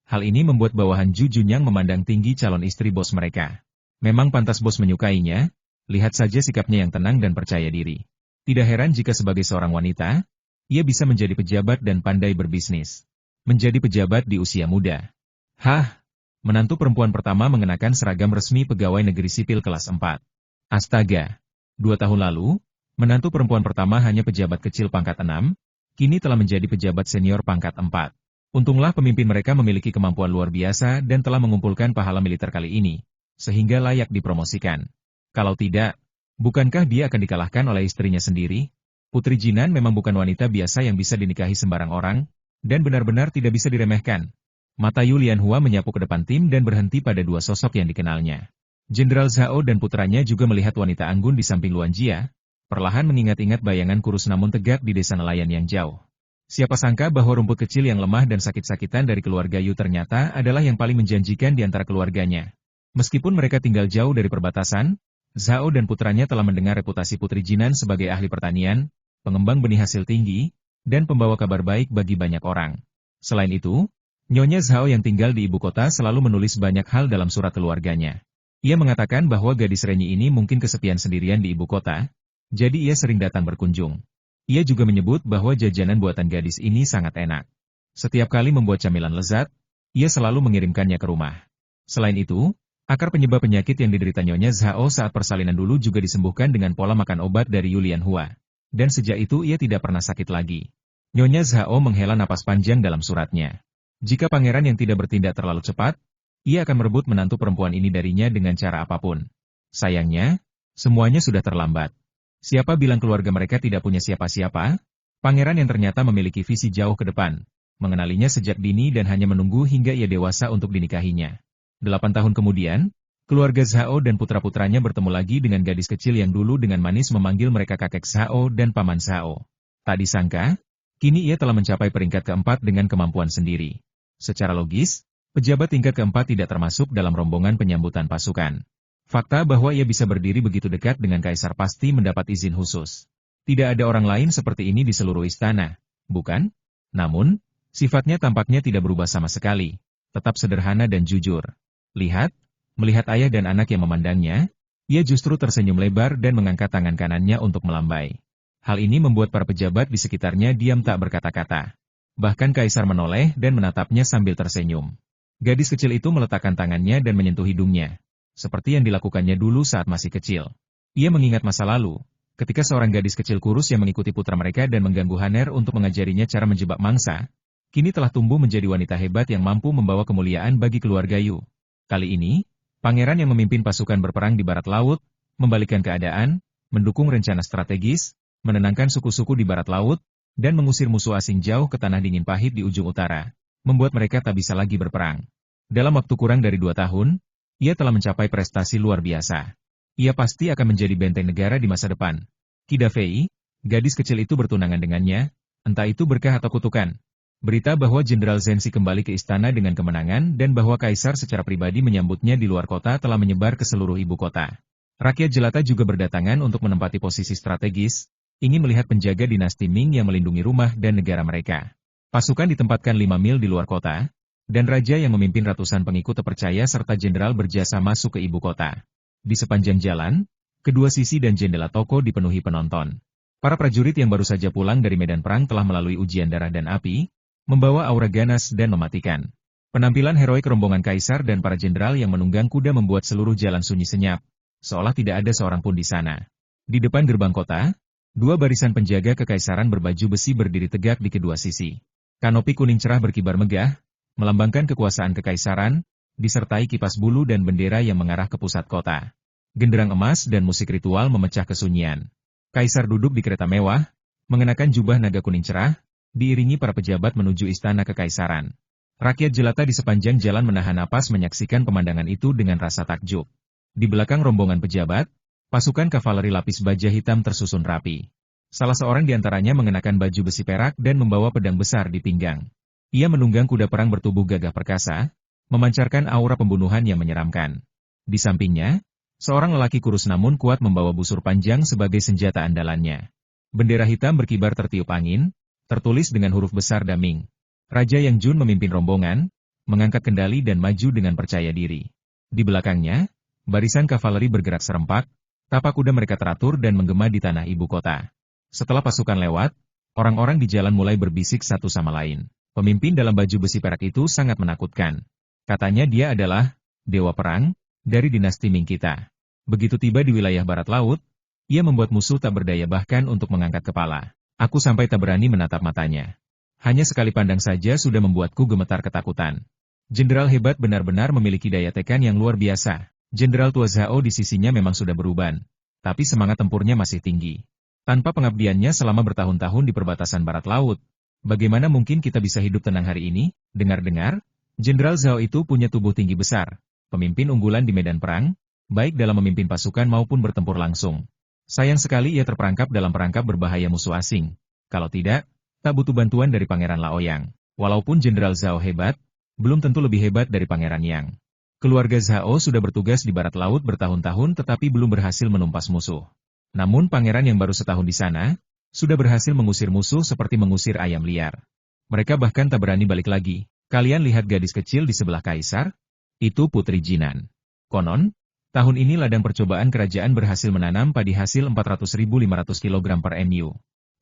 Hal ini membuat bawahan Ju Junyang memandang tinggi calon istri bos mereka. Memang pantas bos menyukainya, lihat saja sikapnya yang tenang dan percaya diri. Tidak heran jika sebagai seorang wanita, ia bisa menjadi pejabat dan pandai berbisnis. Menjadi pejabat di usia muda. Hah! Menantu perempuan pertama mengenakan seragam resmi pegawai negeri sipil kelas 4. Astaga! 2 tahun lalu, menantu perempuan pertama hanya pejabat kecil pangkat 6, kini telah menjadi pejabat senior pangkat 4. Untunglah pemimpin mereka memiliki kemampuan luar biasa dan telah mengumpulkan pahala militer kali ini, sehingga layak dipromosikan. Kalau tidak, bukankah dia akan dikalahkan oleh istrinya sendiri? Putri Jinan memang bukan wanita biasa yang bisa dinikahi sembarang orang, dan benar-benar tidak bisa diremehkan. Mata Yu Lian Hua menyapu ke depan tim dan berhenti pada dua sosok yang dikenalnya. Jenderal Zhao dan putranya juga melihat wanita anggun di samping Luanjia, perlahan mengingat-ingat bayangan kurus namun tegak di desa nelayan yang jauh. Siapa sangka bahwa rumput kecil yang lemah dan sakit-sakitan dari keluarga Yu ternyata adalah yang paling menjanjikan di antara keluarganya. Meskipun mereka tinggal jauh dari perbatasan, Zhao dan putranya telah mendengar reputasi Putri Jinan sebagai ahli pertanian, pengembang benih hasil tinggi, dan pembawa kabar baik bagi banyak orang. Selain itu, Nyonya Zhao yang tinggal di ibu kota selalu menulis banyak hal dalam surat keluarganya. Ia mengatakan bahwa gadis Renyi ini mungkin kesepian sendirian di ibu kota, jadi ia sering datang berkunjung. Ia juga menyebut bahwa jajanan buatan gadis ini sangat enak. Setiap kali membuat camilan lezat, ia selalu mengirimkannya ke rumah. Selain itu, akar penyebab penyakit yang diderita Nyonya Zhao saat persalinan dulu juga disembuhkan dengan pola makan obat dari Yu Lian Hua. Dan sejak itu ia tidak pernah sakit lagi. Nyonya Zhao menghela napas panjang dalam suratnya. Jika pangeran yang tidak bertindak terlalu cepat, ia akan merebut menantu perempuan ini darinya dengan cara apapun. Sayangnya, semuanya sudah terlambat. Siapa bilang keluarga mereka tidak punya siapa-siapa? Pangeran yang ternyata memiliki visi jauh ke depan, mengenalinya sejak dini dan hanya menunggu hingga ia dewasa untuk dinikahinya. 8 tahun kemudian, keluarga Zhao dan putra-putranya bertemu lagi dengan gadis kecil yang dulu dengan manis memanggil mereka kakek Zhao dan paman Zhao. Tak disangka, kini ia telah mencapai peringkat keempat dengan kemampuan sendiri. Secara logis, pejabat tingkat keempat tidak termasuk dalam rombongan penyambutan pasukan. Fakta bahwa ia bisa berdiri begitu dekat dengan kaisar pasti mendapat izin khusus. Tidak ada orang lain seperti ini di seluruh istana, bukan? Namun, sifatnya tampaknya tidak berubah sama sekali, tetap sederhana dan jujur. Melihat ayah dan anak yang memandangnya, ia justru tersenyum lebar dan mengangkat tangan kanannya untuk melambai. Hal ini membuat para pejabat di sekitarnya diam tak berkata-kata. Bahkan kaisar menoleh dan menatapnya sambil tersenyum. Gadis kecil itu meletakkan tangannya dan menyentuh hidungnya, seperti yang dilakukannya dulu saat masih kecil. Ia mengingat masa lalu, ketika seorang gadis kecil kurus yang mengikuti putra mereka dan mengganggu Haner untuk mengajarinya cara menjebak mangsa, kini telah tumbuh menjadi wanita hebat yang mampu membawa kemuliaan bagi keluarga Yu. Kali ini, pangeran yang memimpin pasukan berperang di barat laut, membalikkan keadaan, mendukung rencana strategis, menenangkan suku-suku di barat laut, dan mengusir musuh asing jauh ke tanah dingin pahit di ujung utara, membuat mereka tak bisa lagi berperang. Dalam waktu kurang dari 2 tahun, ia telah mencapai prestasi luar biasa. Ia pasti akan menjadi benteng negara di masa depan. Qida Fei, gadis kecil itu bertunangan dengannya, entah itu berkah atau kutukan. Berita bahwa Jenderal Zenzi kembali ke istana dengan kemenangan dan bahwa Kaisar secara pribadi menyambutnya di luar kota telah menyebar ke seluruh ibu kota. Rakyat jelata juga berdatangan untuk menempati posisi strategis, ingin melihat penjaga dinasti Ming yang melindungi rumah dan negara mereka. Pasukan ditempatkan 5 mil di luar kota, dan raja yang memimpin ratusan pengikut terpercaya serta jenderal berjasa masuk ke ibu kota. Di sepanjang jalan, kedua sisi dan jendela toko dipenuhi penonton. Para prajurit yang baru saja pulang dari medan perang telah melalui ujian darah dan api, membawa aura ganas dan mematikan. Penampilan heroik rombongan kaisar dan para jenderal yang menunggang kuda membuat seluruh jalan sunyi senyap, seolah tidak ada seorang pun di sana. Di depan gerbang kota, dua barisan penjaga kekaisaran berbaju besi berdiri tegak di kedua sisi. Kanopi kuning cerah berkibar megah, melambangkan kekuasaan kekaisaran, disertai kipas bulu dan bendera yang mengarah ke pusat kota. Genderang emas dan musik ritual memecah kesunyian. Kaisar duduk di kereta mewah, mengenakan jubah naga kuning cerah, diiringi para pejabat menuju istana kekaisaran. Rakyat jelata di sepanjang jalan menahan napas menyaksikan pemandangan itu dengan rasa takjub. Di belakang rombongan pejabat, pasukan kavaleri lapis baja hitam tersusun rapi. Salah seorang di antaranya mengenakan baju besi perak dan membawa pedang besar di pinggang. Ia menunggang kuda perang bertubuh gagah perkasa, memancarkan aura pembunuhan yang menyeramkan. Di sampingnya, seorang lelaki kurus namun kuat membawa busur panjang sebagai senjata andalannya. Bendera hitam berkibar tertiup angin, tertulis dengan huruf besar Daming. Raja Yang Jun memimpin rombongan, mengangkat kendali dan maju dengan percaya diri. Di belakangnya, barisan kavaleri bergerak serempak, tapak kuda mereka teratur dan menggema di tanah ibu kota. Setelah pasukan lewat, orang-orang di jalan mulai berbisik satu sama lain. Pemimpin dalam baju besi perak itu sangat menakutkan. Katanya dia adalah dewa perang dari dinasti Ming kita. Begitu tiba di wilayah barat laut, ia membuat musuh tak berdaya bahkan untuk mengangkat kepala. Aku sampai tak berani menatap matanya. Hanya sekali pandang saja sudah membuatku gemetar ketakutan. Jenderal hebat benar-benar memiliki daya tekan yang luar biasa. Jenderal Tua Zhao di sisinya memang sudah beruban, tapi semangat tempurnya masih tinggi. Tanpa pengabdiannya selama bertahun-tahun di perbatasan barat laut, bagaimana mungkin kita bisa hidup tenang hari ini? Dengar-dengar, Jenderal Zhao itu punya tubuh tinggi besar, pemimpin unggulan di medan perang, baik dalam memimpin pasukan maupun bertempur langsung. Sayang sekali ia terperangkap dalam perangkap berbahaya musuh asing. Kalau tidak, tak butuh bantuan dari Pangeran Laoyang. Walaupun Jenderal Zhao hebat, belum tentu lebih hebat dari Pangeran Yang. Keluarga Zhao sudah bertugas di barat laut bertahun-tahun tetapi belum berhasil menumpas musuh. Namun pangeran yang baru setahun di sana, sudah berhasil mengusir musuh seperti mengusir ayam liar. Mereka bahkan tak berani balik lagi. Kalian lihat gadis kecil di sebelah kaisar? Itu Putri Jinan. Konon, tahun ini ladang percobaan kerajaan berhasil menanam padi hasil 400.500 kg per MU.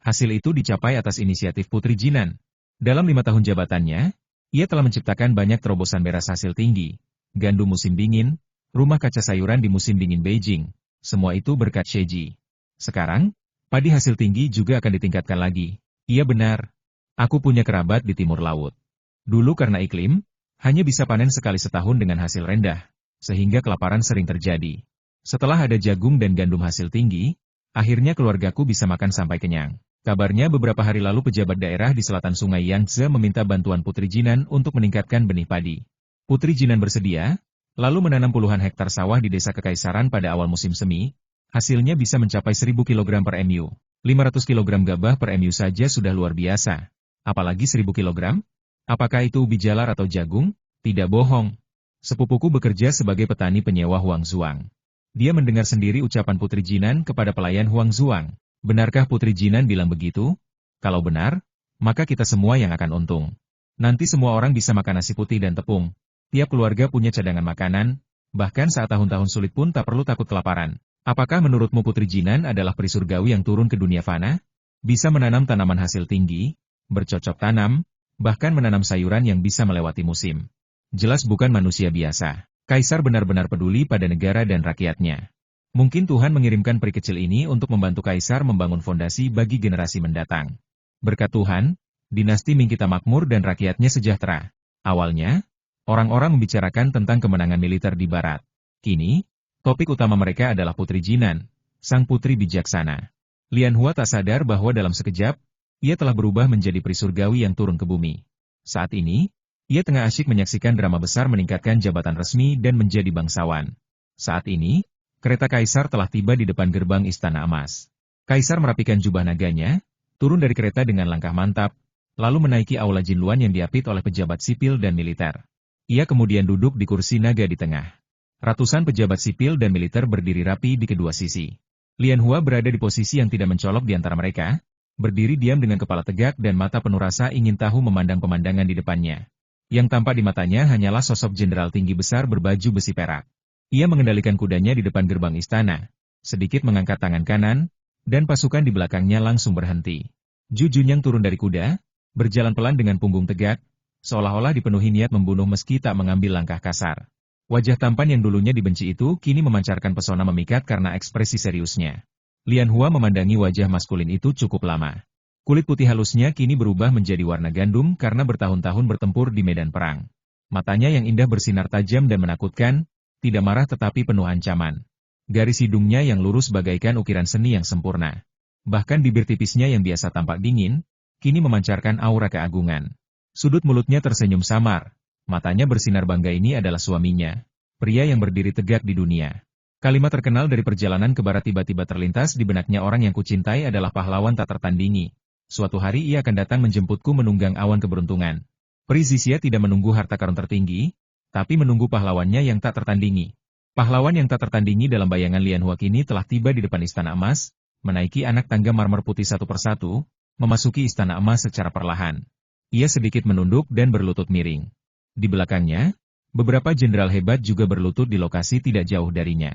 Hasil itu dicapai atas inisiatif Putri Jinan. Dalam 5 tahun jabatannya, ia telah menciptakan banyak terobosan beras hasil tinggi, gandum musim dingin, rumah kaca sayuran di musim dingin Beijing. Semua itu berkat Sheji. Sekarang, padi hasil tinggi juga akan ditingkatkan lagi. Iya benar. Aku punya kerabat di timur laut. Dulu karena iklim, hanya bisa panen sekali setahun dengan hasil rendah, sehingga kelaparan sering terjadi. Setelah ada jagung dan gandum hasil tinggi, akhirnya keluargaku bisa makan sampai kenyang. Kabarnya beberapa hari lalu pejabat daerah di selatan sungai Yangtze meminta bantuan Putri Jinan untuk meningkatkan benih padi. Putri Jinan bersedia, lalu menanam puluhan hektar sawah di desa kekaisaran pada awal musim semi, hasilnya bisa mencapai 1.000 kg per MU. 500 kg gabah per MU saja sudah luar biasa. Apalagi 1.000 kg? Apakah itu ubi jalar atau jagung? Tidak bohong. Sepupuku bekerja sebagai petani penyewa Huang Zuang. Dia mendengar sendiri ucapan Putri Jinan kepada pelayan Huang Zuang. Benarkah Putri Jinan bilang begitu? Kalau benar, maka kita semua yang akan untung. Nanti semua orang bisa makan nasi putih dan tepung. Tiap keluarga punya cadangan makanan, bahkan saat tahun-tahun sulit pun tak perlu takut kelaparan. Apakah menurutmu Putri Jinan adalah peri surgawi yang turun ke dunia fana? Bisa menanam tanaman hasil tinggi, bercocok tanam, bahkan menanam sayuran yang bisa melewati musim. Jelas bukan manusia biasa. Kaisar benar-benar peduli pada negara dan rakyatnya. Mungkin Tuhan mengirimkan peri kecil ini untuk membantu Kaisar membangun fondasi bagi generasi mendatang. Berkat Tuhan, dinasti Ming kita makmur dan rakyatnya sejahtera. Awalnya, orang-orang membicarakan tentang kemenangan militer di barat. Kini, topik utama mereka adalah Putri Jinan, sang putri bijaksana. Lian Hua tak sadar bahwa dalam sekejap, ia telah berubah menjadi peri surgawi yang turun ke bumi. Saat ini, ia tengah asyik menyaksikan drama besar meningkatkan jabatan resmi dan menjadi bangsawan. Saat ini, Kereta Kaisar telah tiba di depan gerbang Istana Emas. Kaisar merapikan jubah naganya, turun dari kereta dengan langkah mantap, lalu menaiki aula Jinluan yang diapit oleh pejabat sipil dan militer. Ia kemudian duduk di kursi naga di tengah. Ratusan pejabat sipil dan militer berdiri rapi di kedua sisi. Lian Hua berada di posisi yang tidak mencolok di antara mereka, berdiri diam dengan kepala tegak dan mata penuh rasa ingin tahu memandang pemandangan di depannya. Yang tampak di matanya hanyalah sosok jenderal tinggi besar berbaju besi perak. Ia mengendalikan kudanya di depan gerbang istana, sedikit mengangkat tangan kanan, dan pasukan di belakangnya langsung berhenti. Zhu Junyang turun dari kuda, berjalan pelan dengan punggung tegak, seolah-olah dipenuhi niat membunuh meski tak mengambil langkah kasar. Wajah tampan yang dulunya dibenci itu kini memancarkan pesona memikat karena ekspresi seriusnya. Lian Hua memandangi wajah maskulin itu cukup lama. Kulit putih halusnya kini berubah menjadi warna gandum karena bertahun-tahun bertempur di medan perang. Matanya yang indah bersinar tajam dan menakutkan, tidak marah tetapi penuh ancaman. Garis hidungnya yang lurus bagaikan ukiran seni yang sempurna. Bahkan bibir tipisnya yang biasa tampak dingin, kini memancarkan aura keagungan. Sudut mulutnya tersenyum samar. Matanya bersinar bangga ini adalah suaminya. Pria yang berdiri tegak di dunia. Kalimat terkenal dari perjalanan ke barat tiba-tiba terlintas di benaknya orang yang kucintai adalah pahlawan tak tertandingi. Suatu hari ia akan datang menjemputku menunggang awan keberuntungan. Peri Zixia tidak menunggu harta karun tertinggi, tapi menunggu pahlawannya yang tak tertandingi. Pahlawan yang tak tertandingi dalam bayangan Lian Hua kini telah tiba di depan Istana Emas, menaiki anak tangga marmer putih satu persatu, memasuki Istana Emas secara perlahan. Ia sedikit menunduk dan berlutut miring. Di belakangnya, beberapa jenderal hebat juga berlutut di lokasi tidak jauh darinya.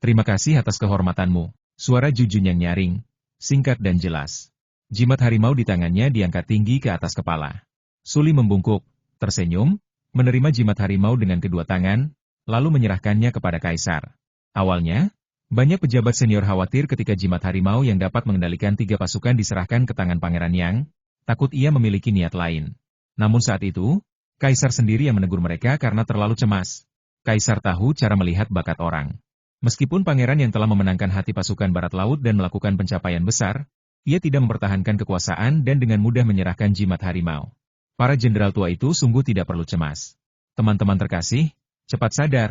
Terima kasih atas kehormatanmu, suara Zhu Junyang nyaring, singkat dan jelas. Jimat harimau di tangannya diangkat tinggi ke atas kepala. Suli membungkuk, tersenyum, menerima jimat harimau dengan kedua tangan, lalu menyerahkannya kepada Kaisar. Awalnya, banyak pejabat senior khawatir ketika jimat harimau yang dapat mengendalikan 3 pasukan diserahkan ke tangan Pangeran Yang, takut ia memiliki niat lain. Namun saat itu, Kaisar sendiri yang menegur mereka karena terlalu cemas. Kaisar tahu cara melihat bakat orang. Meskipun Pangeran yang telah memenangkan hati pasukan Barat Laut dan melakukan pencapaian besar, ia tidak mempertahankan kekuasaan dan dengan mudah menyerahkan jimat harimau. Para jenderal tua itu sungguh tidak perlu cemas. Teman-teman terkasih, cepat sadar.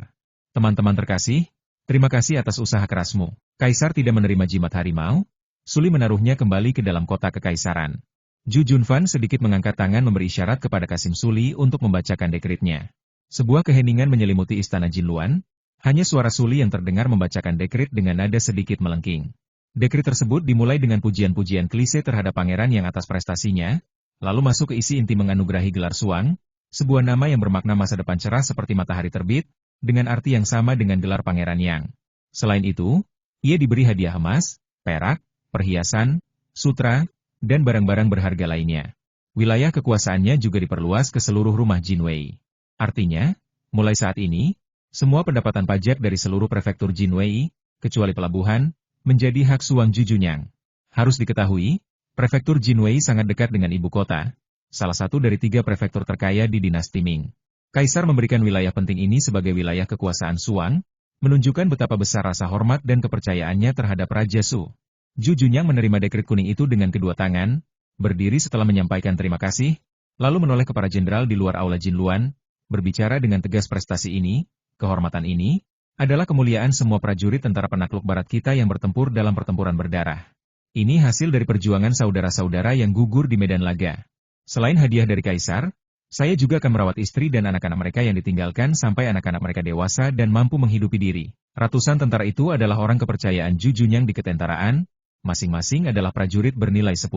Teman-teman terkasih, terima kasih atas usaha kerasmu. Kaisar tidak menerima jimat harimau. Suli menaruhnya kembali ke dalam kotak kekaisaran. Zhu Junfan sedikit mengangkat tangan memberi isyarat kepada Kasim Suli untuk membacakan dekretnya. Sebuah keheningan menyelimuti istana Jinluan. Hanya suara Suli yang terdengar membacakan dekret dengan nada sedikit melengking. Dekret tersebut dimulai dengan pujian-pujian klise terhadap pangeran yang atas prestasinya, lalu masuk ke isi inti menganugerahi gelar Suang, sebuah nama yang bermakna masa depan cerah seperti matahari terbit, dengan arti yang sama dengan gelar Pangeran Yang. Selain itu, ia diberi hadiah emas, perak, perhiasan, sutra, dan barang-barang berharga lainnya. Wilayah kekuasaannya juga diperluas ke seluruh rumah Jinwei. Artinya, mulai saat ini, semua pendapatan pajak dari seluruh prefektur Jinwei, kecuali pelabuhan, menjadi hak Suang Zhu Junyang. Harus diketahui, prefektur Jinwei sangat dekat dengan ibu kota, salah satu dari 3 prefektur terkaya di dinasti Ming. Kaisar memberikan wilayah penting ini sebagai wilayah kekuasaan Suang, menunjukkan betapa besar rasa hormat dan kepercayaannya terhadap Raja Su. Zhu Junyang menerima dekret kuning itu dengan kedua tangan, berdiri setelah menyampaikan terima kasih, lalu menoleh ke para jenderal di luar aula Jinluan, berbicara dengan tegas prestasi ini, kehormatan ini, adalah kemuliaan semua prajurit tentara penakluk barat kita yang bertempur dalam pertempuran berdarah. Ini hasil dari perjuangan saudara-saudara yang gugur di medan laga. Selain hadiah dari Kaisar, saya juga akan merawat istri dan anak-anak mereka yang ditinggalkan sampai anak-anak mereka dewasa dan mampu menghidupi diri. Ratusan tentara itu adalah orang kepercayaan Zhu Junyang di ketentaraan, masing-masing adalah prajurit bernilai 10.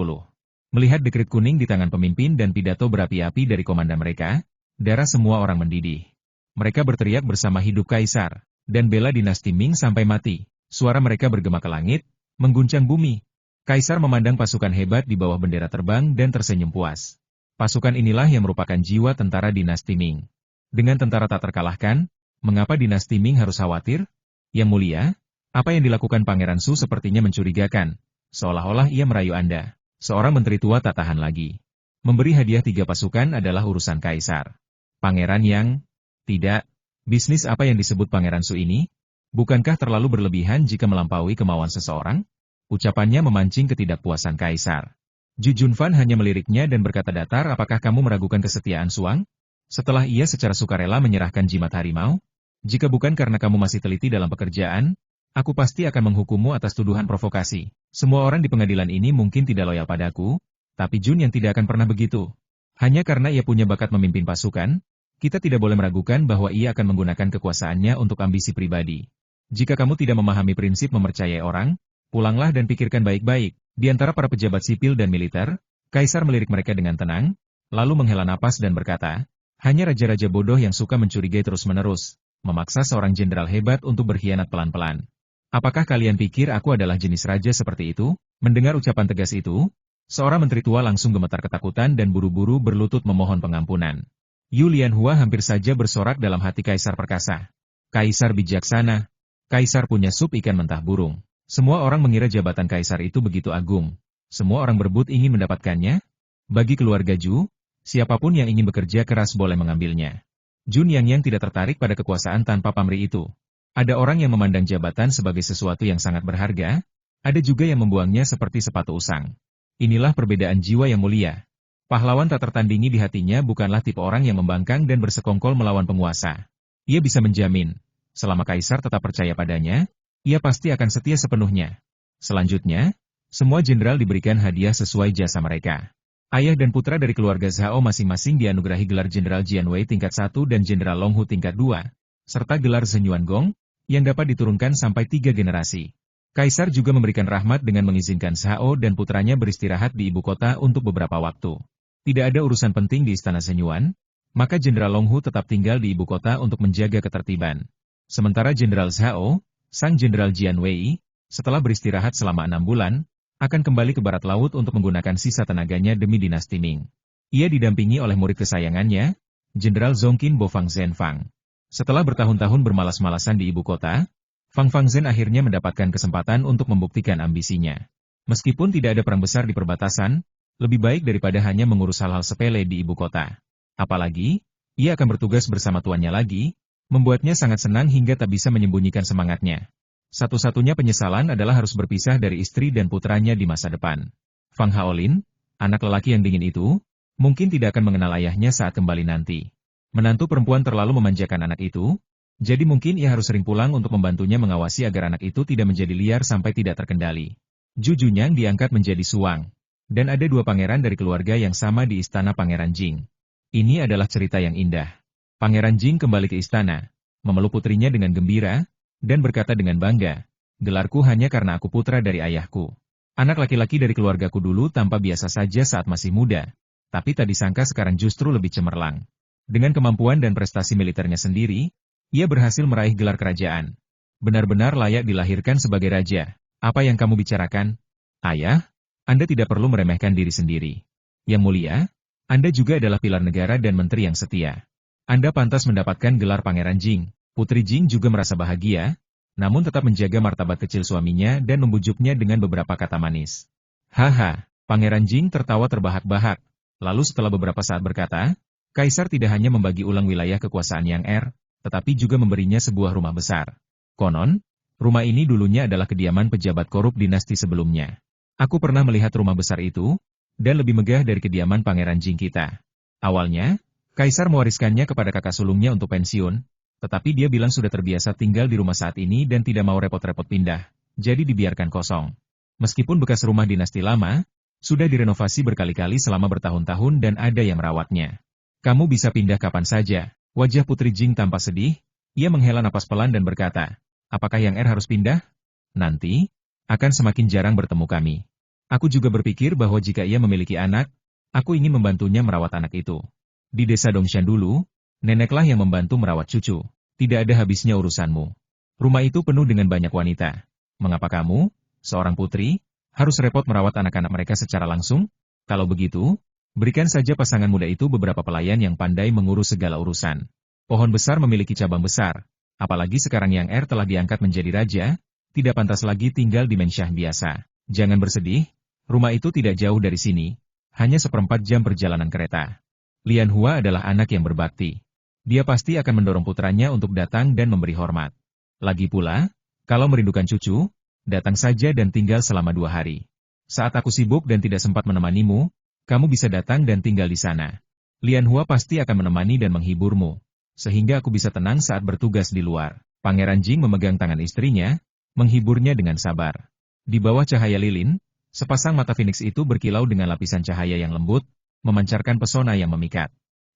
Melihat dekret kuning di tangan pemimpin dan pidato berapi-api dari komandan mereka, darah semua orang mendidih. Mereka berteriak bersama hidup Kaisar, dan bela dinasti Ming sampai mati. Suara mereka bergema ke langit, mengguncang bumi. Kaisar memandang pasukan hebat di bawah bendera terbang dan tersenyum puas. Pasukan inilah yang merupakan jiwa tentara dinasti Ming. Dengan tentara tak terkalahkan, mengapa dinasti Ming harus khawatir? Yang mulia, apa yang dilakukan Pangeran Su sepertinya mencurigakan, seolah-olah ia merayu Anda. Seorang menteri tua tak tahan lagi. Memberi hadiah 3 pasukan adalah urusan Kaisar. Pangeran Yang, tidak, bisnis apa yang disebut Pangeran Su ini? Bukankah terlalu berlebihan jika melampaui kemauan seseorang? Ucapannya memancing ketidakpuasan Kaisar. Zhu Junfan hanya meliriknya dan berkata datar, apakah kamu meragukan kesetiaan Suang? Setelah ia secara sukarela menyerahkan jimat harimau? Jika bukan karena kamu masih teliti dalam pekerjaan, Aku pasti akan menghukummu atas tuduhan provokasi. Semua orang di pengadilan ini mungkin tidak loyal padaku, tapi Jun yang tidak akan pernah begitu. Hanya karena ia punya bakat memimpin pasukan, kita tidak boleh meragukan bahwa ia akan menggunakan kekuasaannya untuk ambisi pribadi. Jika kamu tidak memahami prinsip mempercayai orang, pulanglah dan pikirkan baik-baik. Di antara para pejabat sipil dan militer, Kaisar melirik mereka dengan tenang, lalu menghela napas dan berkata, hanya raja-raja bodoh yang suka mencurigai terus-menerus, memaksa seorang jenderal hebat untuk berkhianat pelan-pelan. Apakah kalian pikir aku adalah jenis raja seperti itu? Mendengar ucapan tegas itu, seorang menteri tua langsung gemetar ketakutan dan buru-buru berlutut memohon pengampunan. Yu Lianhua hampir saja bersorak dalam hati Kaisar perkasa. Kaisar bijaksana. Kaisar punya sup ikan mentah burung. Semua orang mengira jabatan Kaisar itu begitu agung. Semua orang berebut ingin mendapatkannya. Bagi keluarga Ju, siapapun yang ingin bekerja keras boleh mengambilnya. Jun Yang tidak tertarik pada kekuasaan tanpa pamrih itu. Ada orang yang memandang jabatan sebagai sesuatu yang sangat berharga, ada juga yang membuangnya seperti sepatu usang. Inilah perbedaan jiwa yang mulia. Pahlawan tak tertandingi di hatinya bukanlah tipe orang yang membangkang dan bersekongkol melawan penguasa. Ia bisa menjamin, selama Kaisar tetap percaya padanya, ia pasti akan setia sepenuhnya. Selanjutnya, semua jenderal diberikan hadiah sesuai jasa mereka. Ayah dan putra dari keluarga Zhao masing-masing dianugerahi gelar Jenderal Jianwei tingkat 1 dan Jenderal Long Hu tingkat 2, serta gelar Zhenyuan Gong, yang dapat diturunkan sampai 3 generasi. Kaisar juga memberikan rahmat dengan mengizinkan Zhao dan putranya beristirahat di ibu kota untuk beberapa waktu. Tidak ada urusan penting di istana Zhenyuan, maka Jenderal Long Hu tetap tinggal di ibu kota untuk menjaga ketertiban. Sementara Jenderal Zhao, sang Jenderal Jianwei, setelah beristirahat selama 6 bulan, akan kembali ke barat laut untuk menggunakan sisa tenaganya demi dinasti Ming. Ia didampingi oleh murid kesayangannya, Jenderal Zhongqin Bo Fang Zhenfang. Setelah bertahun-tahun bermalas-malasan di ibu kota, Fang Fangzhen akhirnya mendapatkan kesempatan untuk membuktikan ambisinya. Meskipun tidak ada perang besar di perbatasan, lebih baik daripada hanya mengurus hal-hal sepele di ibu kota. Apalagi, ia akan bertugas bersama tuannya lagi, membuatnya sangat senang hingga tak bisa menyembunyikan semangatnya. Satu-satunya penyesalan adalah harus berpisah dari istri dan putranya di masa depan. Fang Haolin, anak lelaki yang dingin itu, mungkin tidak akan mengenal ayahnya saat kembali nanti. Menantu perempuan terlalu memanjakan anak itu, jadi mungkin ia harus sering pulang untuk membantunya mengawasi agar anak itu tidak menjadi liar sampai tidak terkendali. Ju Junyang diangkat menjadi suang. Dan ada 2 pangeran dari keluarga yang sama di istana Pangeran Jing. Ini adalah cerita yang indah. Pangeran Jing kembali ke istana, memeluk putrinya dengan gembira, dan berkata dengan bangga, gelarku hanya karena aku putra dari ayahku. Anak laki-laki dari keluargaku dulu tampak biasa saja saat masih muda, tapi tak disangka sekarang justru lebih cemerlang. Dengan kemampuan dan prestasi militernya sendiri, ia berhasil meraih gelar kerajaan. Benar-benar layak dilahirkan sebagai raja. Apa yang kamu bicarakan? Ayah, Anda tidak perlu meremehkan diri sendiri. Yang mulia, Anda juga adalah pilar negara dan menteri yang setia. Anda pantas mendapatkan gelar Pangeran Jing. Putri Jing juga merasa bahagia, namun tetap menjaga martabat kecil suaminya dan membujuknya dengan beberapa kata manis. Haha, Pangeran Jing tertawa terbahak-bahak, lalu setelah beberapa saat berkata, Kaisar tidak hanya membagi ulang wilayah kekuasaan Yang Er, tetapi juga memberinya sebuah rumah besar. Konon, rumah ini dulunya adalah kediaman pejabat korup dinasti sebelumnya. Aku pernah melihat rumah besar itu, dan lebih megah dari kediaman Pangeran Jing kita. Awalnya, Kaisar mewariskannya kepada kakak sulungnya untuk pensiun, tetapi dia bilang sudah terbiasa tinggal di rumah saat ini dan tidak mau repot-repot pindah, jadi dibiarkan kosong. Meskipun bekas rumah dinasti lama, sudah direnovasi berkali-kali selama bertahun-tahun dan ada yang merawatnya. Kamu bisa pindah kapan saja. Wajah Putri Jing tampak sedih, ia menghela napas pelan dan berkata, apakah Yang Er harus pindah? Nanti, akan semakin jarang bertemu kami. Aku juga berpikir bahwa jika ia memiliki anak, aku ingin membantunya merawat anak itu. Di desa Dongshan dulu, neneklah yang membantu merawat cucu. Tidak ada habisnya urusanmu. Rumah itu penuh dengan banyak wanita. Mengapa kamu, seorang putri, harus repot merawat anak-anak mereka secara langsung? Kalau begitu, berikan saja pasangan muda itu beberapa pelayan yang pandai mengurus segala urusan. Pohon besar memiliki cabang besar. Apalagi sekarang Yang Er telah diangkat menjadi raja, tidak pantas lagi tinggal di mensyah biasa. Jangan bersedih, rumah itu tidak jauh dari sini, hanya 1/4 jam perjalanan kereta. Lian Hua adalah anak yang berbakti. Dia pasti akan mendorong putranya untuk datang dan memberi hormat. Lagi pula, kalau merindukan cucu, datang saja dan tinggal selama 2 hari. Saat aku sibuk dan tidak sempat menemanimu, kamu bisa datang dan tinggal di sana. Lian Hua pasti akan menemani dan menghiburmu, sehingga aku bisa tenang saat bertugas di luar. Pangeran Jing memegang tangan istrinya, menghiburnya dengan sabar. Di bawah cahaya lilin, sepasang mata Phoenix itu berkilau dengan lapisan cahaya yang lembut, memancarkan pesona yang memikat.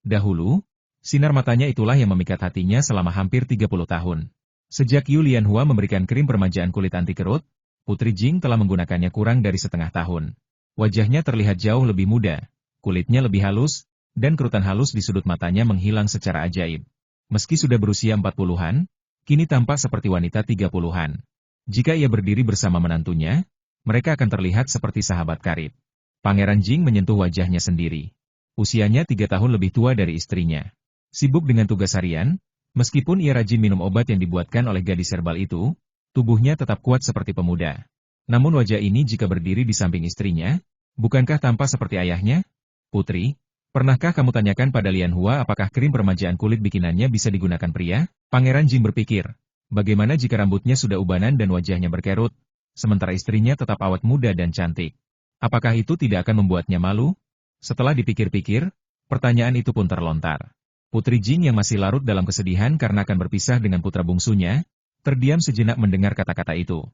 Dahulu, sinar matanya itulah yang memikat hatinya selama hampir 30 tahun. Sejak Yu Lianhua memberikan krim permajaan kulit anti kerut, Putri Jing telah menggunakannya kurang dari setengah tahun. Wajahnya terlihat jauh lebih muda, kulitnya lebih halus, dan kerutan halus di sudut matanya menghilang secara ajaib. Meski sudah berusia 40-an, kini tampak seperti wanita 30-an. Jika ia berdiri bersama menantunya, mereka akan terlihat seperti sahabat karib. Pangeran Jing menyentuh wajahnya sendiri. Usianya 3 tahun lebih tua dari istrinya. Sibuk dengan tugas harian, meskipun ia rajin minum obat yang dibuatkan oleh gadis herbal itu, tubuhnya tetap kuat seperti pemuda. Namun wajah ini jika berdiri di samping istrinya, bukankah tampak seperti ayahnya? Putri, pernahkah kamu tanyakan pada Lianhua apakah krim permajaan kulit bikinannya bisa digunakan pria? Pangeran Jing berpikir, bagaimana jika rambutnya sudah ubanan dan wajahnya berkerut, sementara istrinya tetap awet muda dan cantik? Apakah itu tidak akan membuatnya malu? Setelah dipikir-pikir, pertanyaan itu pun terlontar. Putri Jing yang masih larut dalam kesedihan karena akan berpisah dengan putra bungsunya, terdiam sejenak mendengar kata-kata itu.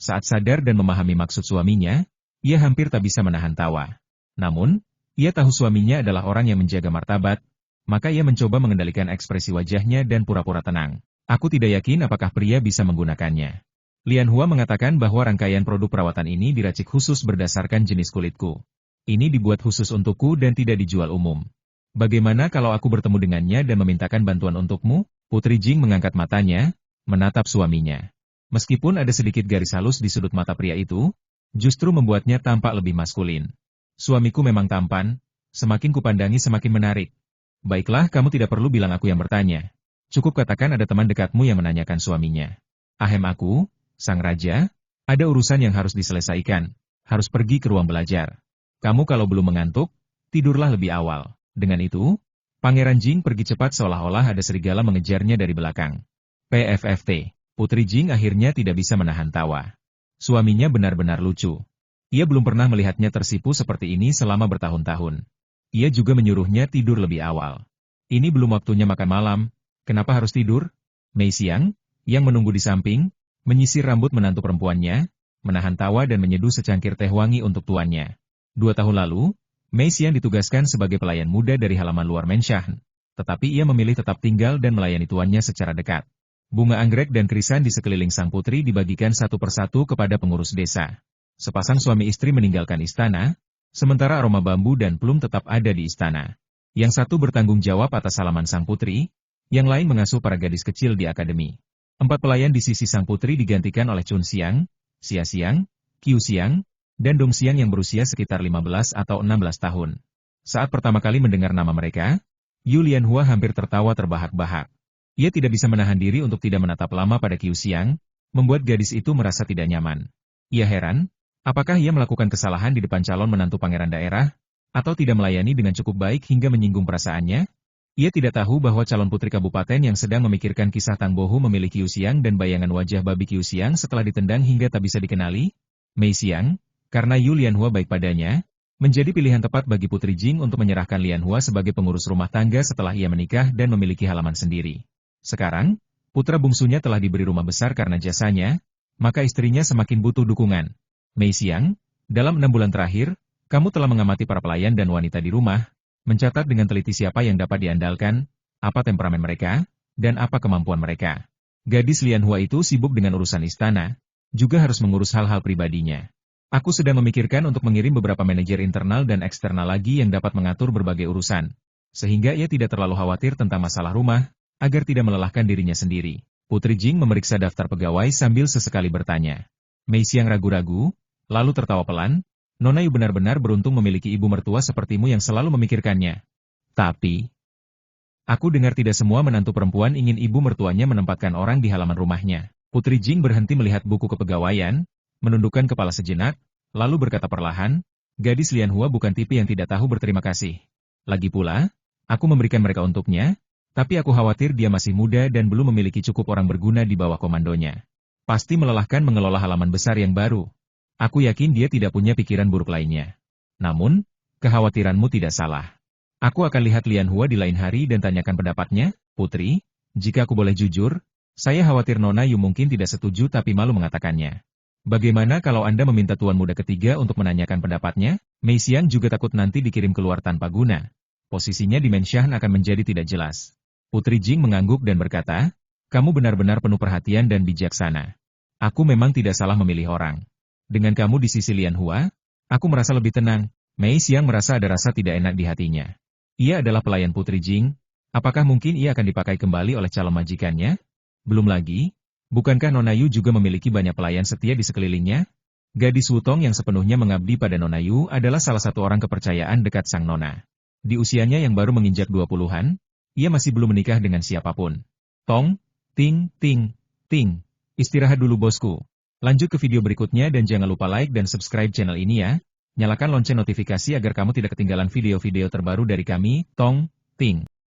Saat sadar dan memahami maksud suaminya, ia hampir tak bisa menahan tawa. Namun, ia tahu suaminya adalah orang yang menjaga martabat, maka ia mencoba mengendalikan ekspresi wajahnya dan pura-pura tenang. Aku tidak yakin apakah pria bisa menggunakannya. Lianhua mengatakan bahwa rangkaian produk perawatan ini diracik khusus berdasarkan jenis kulitku. Ini dibuat khusus untukku dan tidak dijual umum. Bagaimana kalau aku bertemu dengannya dan memintakan bantuan untukmu? Putri Jing mengangkat matanya, menatap suaminya. Meskipun ada sedikit garis halus di sudut mata pria itu, justru membuatnya tampak lebih maskulin. Suamiku memang tampan, semakin kupandangi semakin menarik. Baiklah, kamu tidak perlu bilang aku yang bertanya. Cukup katakan ada teman dekatmu yang menanyakan suaminya. Ahem aku, sang raja, ada urusan yang harus diselesaikan, harus pergi ke ruang belajar. Kamu kalau belum mengantuk, tidurlah lebih awal. Dengan itu, Pangeran Jing pergi cepat seolah-olah ada serigala mengejarnya dari belakang. PFFT, Putri Jing akhirnya tidak bisa menahan tawa. Suaminya benar-benar lucu. Ia belum pernah melihatnya tersipu seperti ini selama bertahun-tahun. Ia juga menyuruhnya tidur lebih awal. Ini belum waktunya makan malam, kenapa harus tidur? Mei Xiang, yang menunggu di samping, menyisir rambut menantu perempuannya, menahan tawa dan menyeduh secangkir teh wangi untuk tuannya. 2 tahun lalu, Mei Xiang ditugaskan sebagai pelayan muda dari halaman luar Menshan, tetapi ia memilih tetap tinggal dan melayani tuannya secara dekat. Bunga anggrek dan krisan di sekeliling sang putri dibagikan satu persatu kepada pengurus desa. Sepasang suami istri meninggalkan istana, sementara aroma bambu dan plum tetap ada di istana. Yang satu bertanggung jawab atas halaman sang putri, yang lain mengasuh para gadis kecil di akademi. 4 pelayan di sisi sang putri digantikan oleh Chun Xiang, Xia Xiang, Qiu Xiang, dan Dong Xiang yang berusia sekitar 15 atau 16 tahun. Saat pertama kali mendengar nama mereka, Yu Lianhua hampir tertawa terbahak-bahak. Ia tidak bisa menahan diri untuk tidak menatap lama pada Qiu Xiang, membuat gadis itu merasa tidak nyaman. Ia heran, apakah ia melakukan kesalahan di depan calon menantu pangeran daerah, atau tidak melayani dengan cukup baik hingga menyinggung perasaannya? Ia tidak tahu bahwa calon putri kabupaten yang sedang memikirkan kisah Tang Bohu memilih Qiu Xiang dan bayangan wajah babi Qiu Xiang setelah ditendang hingga tak bisa dikenali. Mei Xiang, karena Yu Lianhua baik padanya, menjadi pilihan tepat bagi Putri Jing untuk menyerahkan Lianhua sebagai pengurus rumah tangga setelah ia menikah dan memiliki halaman sendiri. Sekarang, putra bungsunya telah diberi rumah besar karena jasanya, maka istrinya semakin butuh dukungan. Mei Xiang, dalam 6 bulan terakhir, kamu telah mengamati para pelayan dan wanita di rumah, mencatat dengan teliti siapa yang dapat diandalkan, apa temperamen mereka, dan apa kemampuan mereka. Gadis Lianhua itu sibuk dengan urusan istana, juga harus mengurus hal-hal pribadinya. Aku sedang memikirkan untuk mengirim beberapa manajer internal dan eksternal lagi yang dapat mengatur berbagai urusan, sehingga ia tidak terlalu khawatir tentang masalah rumah, agar tidak melelahkan dirinya sendiri. Putri Jing memeriksa daftar pegawai sambil sesekali bertanya. Mei Xiang ragu-ragu, lalu tertawa pelan, Nona Yu benar-benar beruntung memiliki ibu mertua sepertimu yang selalu memikirkannya. Tapi, aku dengar tidak semua menantu perempuan ingin ibu mertuanya menempatkan orang di halaman rumahnya. Putri Jing berhenti melihat buku kepegawaian, menundukkan kepala sejenak, lalu berkata perlahan, gadis Lianhua bukan tipe yang tidak tahu berterima kasih. Lagi pula, aku memberikan mereka untuknya, tapi aku khawatir dia masih muda dan belum memiliki cukup orang berguna di bawah komandonya. Pasti melelahkan mengelola halaman besar yang baru. Aku yakin dia tidak punya pikiran buruk lainnya. Namun, kekhawatiranmu tidak salah. Aku akan lihat Lianhua di lain hari dan tanyakan pendapatnya, Putri, jika aku boleh jujur, Saya khawatir Nona Yu mungkin tidak setuju tapi malu mengatakannya. Bagaimana kalau Anda meminta tuan muda ketiga untuk menanyakan pendapatnya? Mei Xiang juga takut nanti dikirim keluar tanpa guna. Posisinya di Menshan akan menjadi tidak jelas. Putri Jing mengangguk dan berkata, kamu benar-benar penuh perhatian dan bijaksana. Aku memang tidak salah memilih orang. Dengan kamu di sisi Lian Hua, aku merasa lebih tenang. Mei Xiang merasa ada rasa tidak enak di hatinya. Ia adalah pelayan Putri Jing. Apakah mungkin ia akan dipakai kembali oleh calon majikannya? Belum lagi, bukankah Nona Yu juga memiliki banyak pelayan setia di sekelilingnya? Gadis Wutong yang sepenuhnya mengabdi pada Nona Yu adalah salah satu orang kepercayaan dekat sang Nona. Di usianya yang baru menginjak 20-an, ia masih belum menikah dengan siapapun. Tong, ting, ting, ting. Istirahat dulu bosku. Lanjut ke video berikutnya dan jangan lupa like dan subscribe channel ini ya. Nyalakan lonceng notifikasi agar kamu tidak ketinggalan video-video terbaru dari kami, Tong, Ting.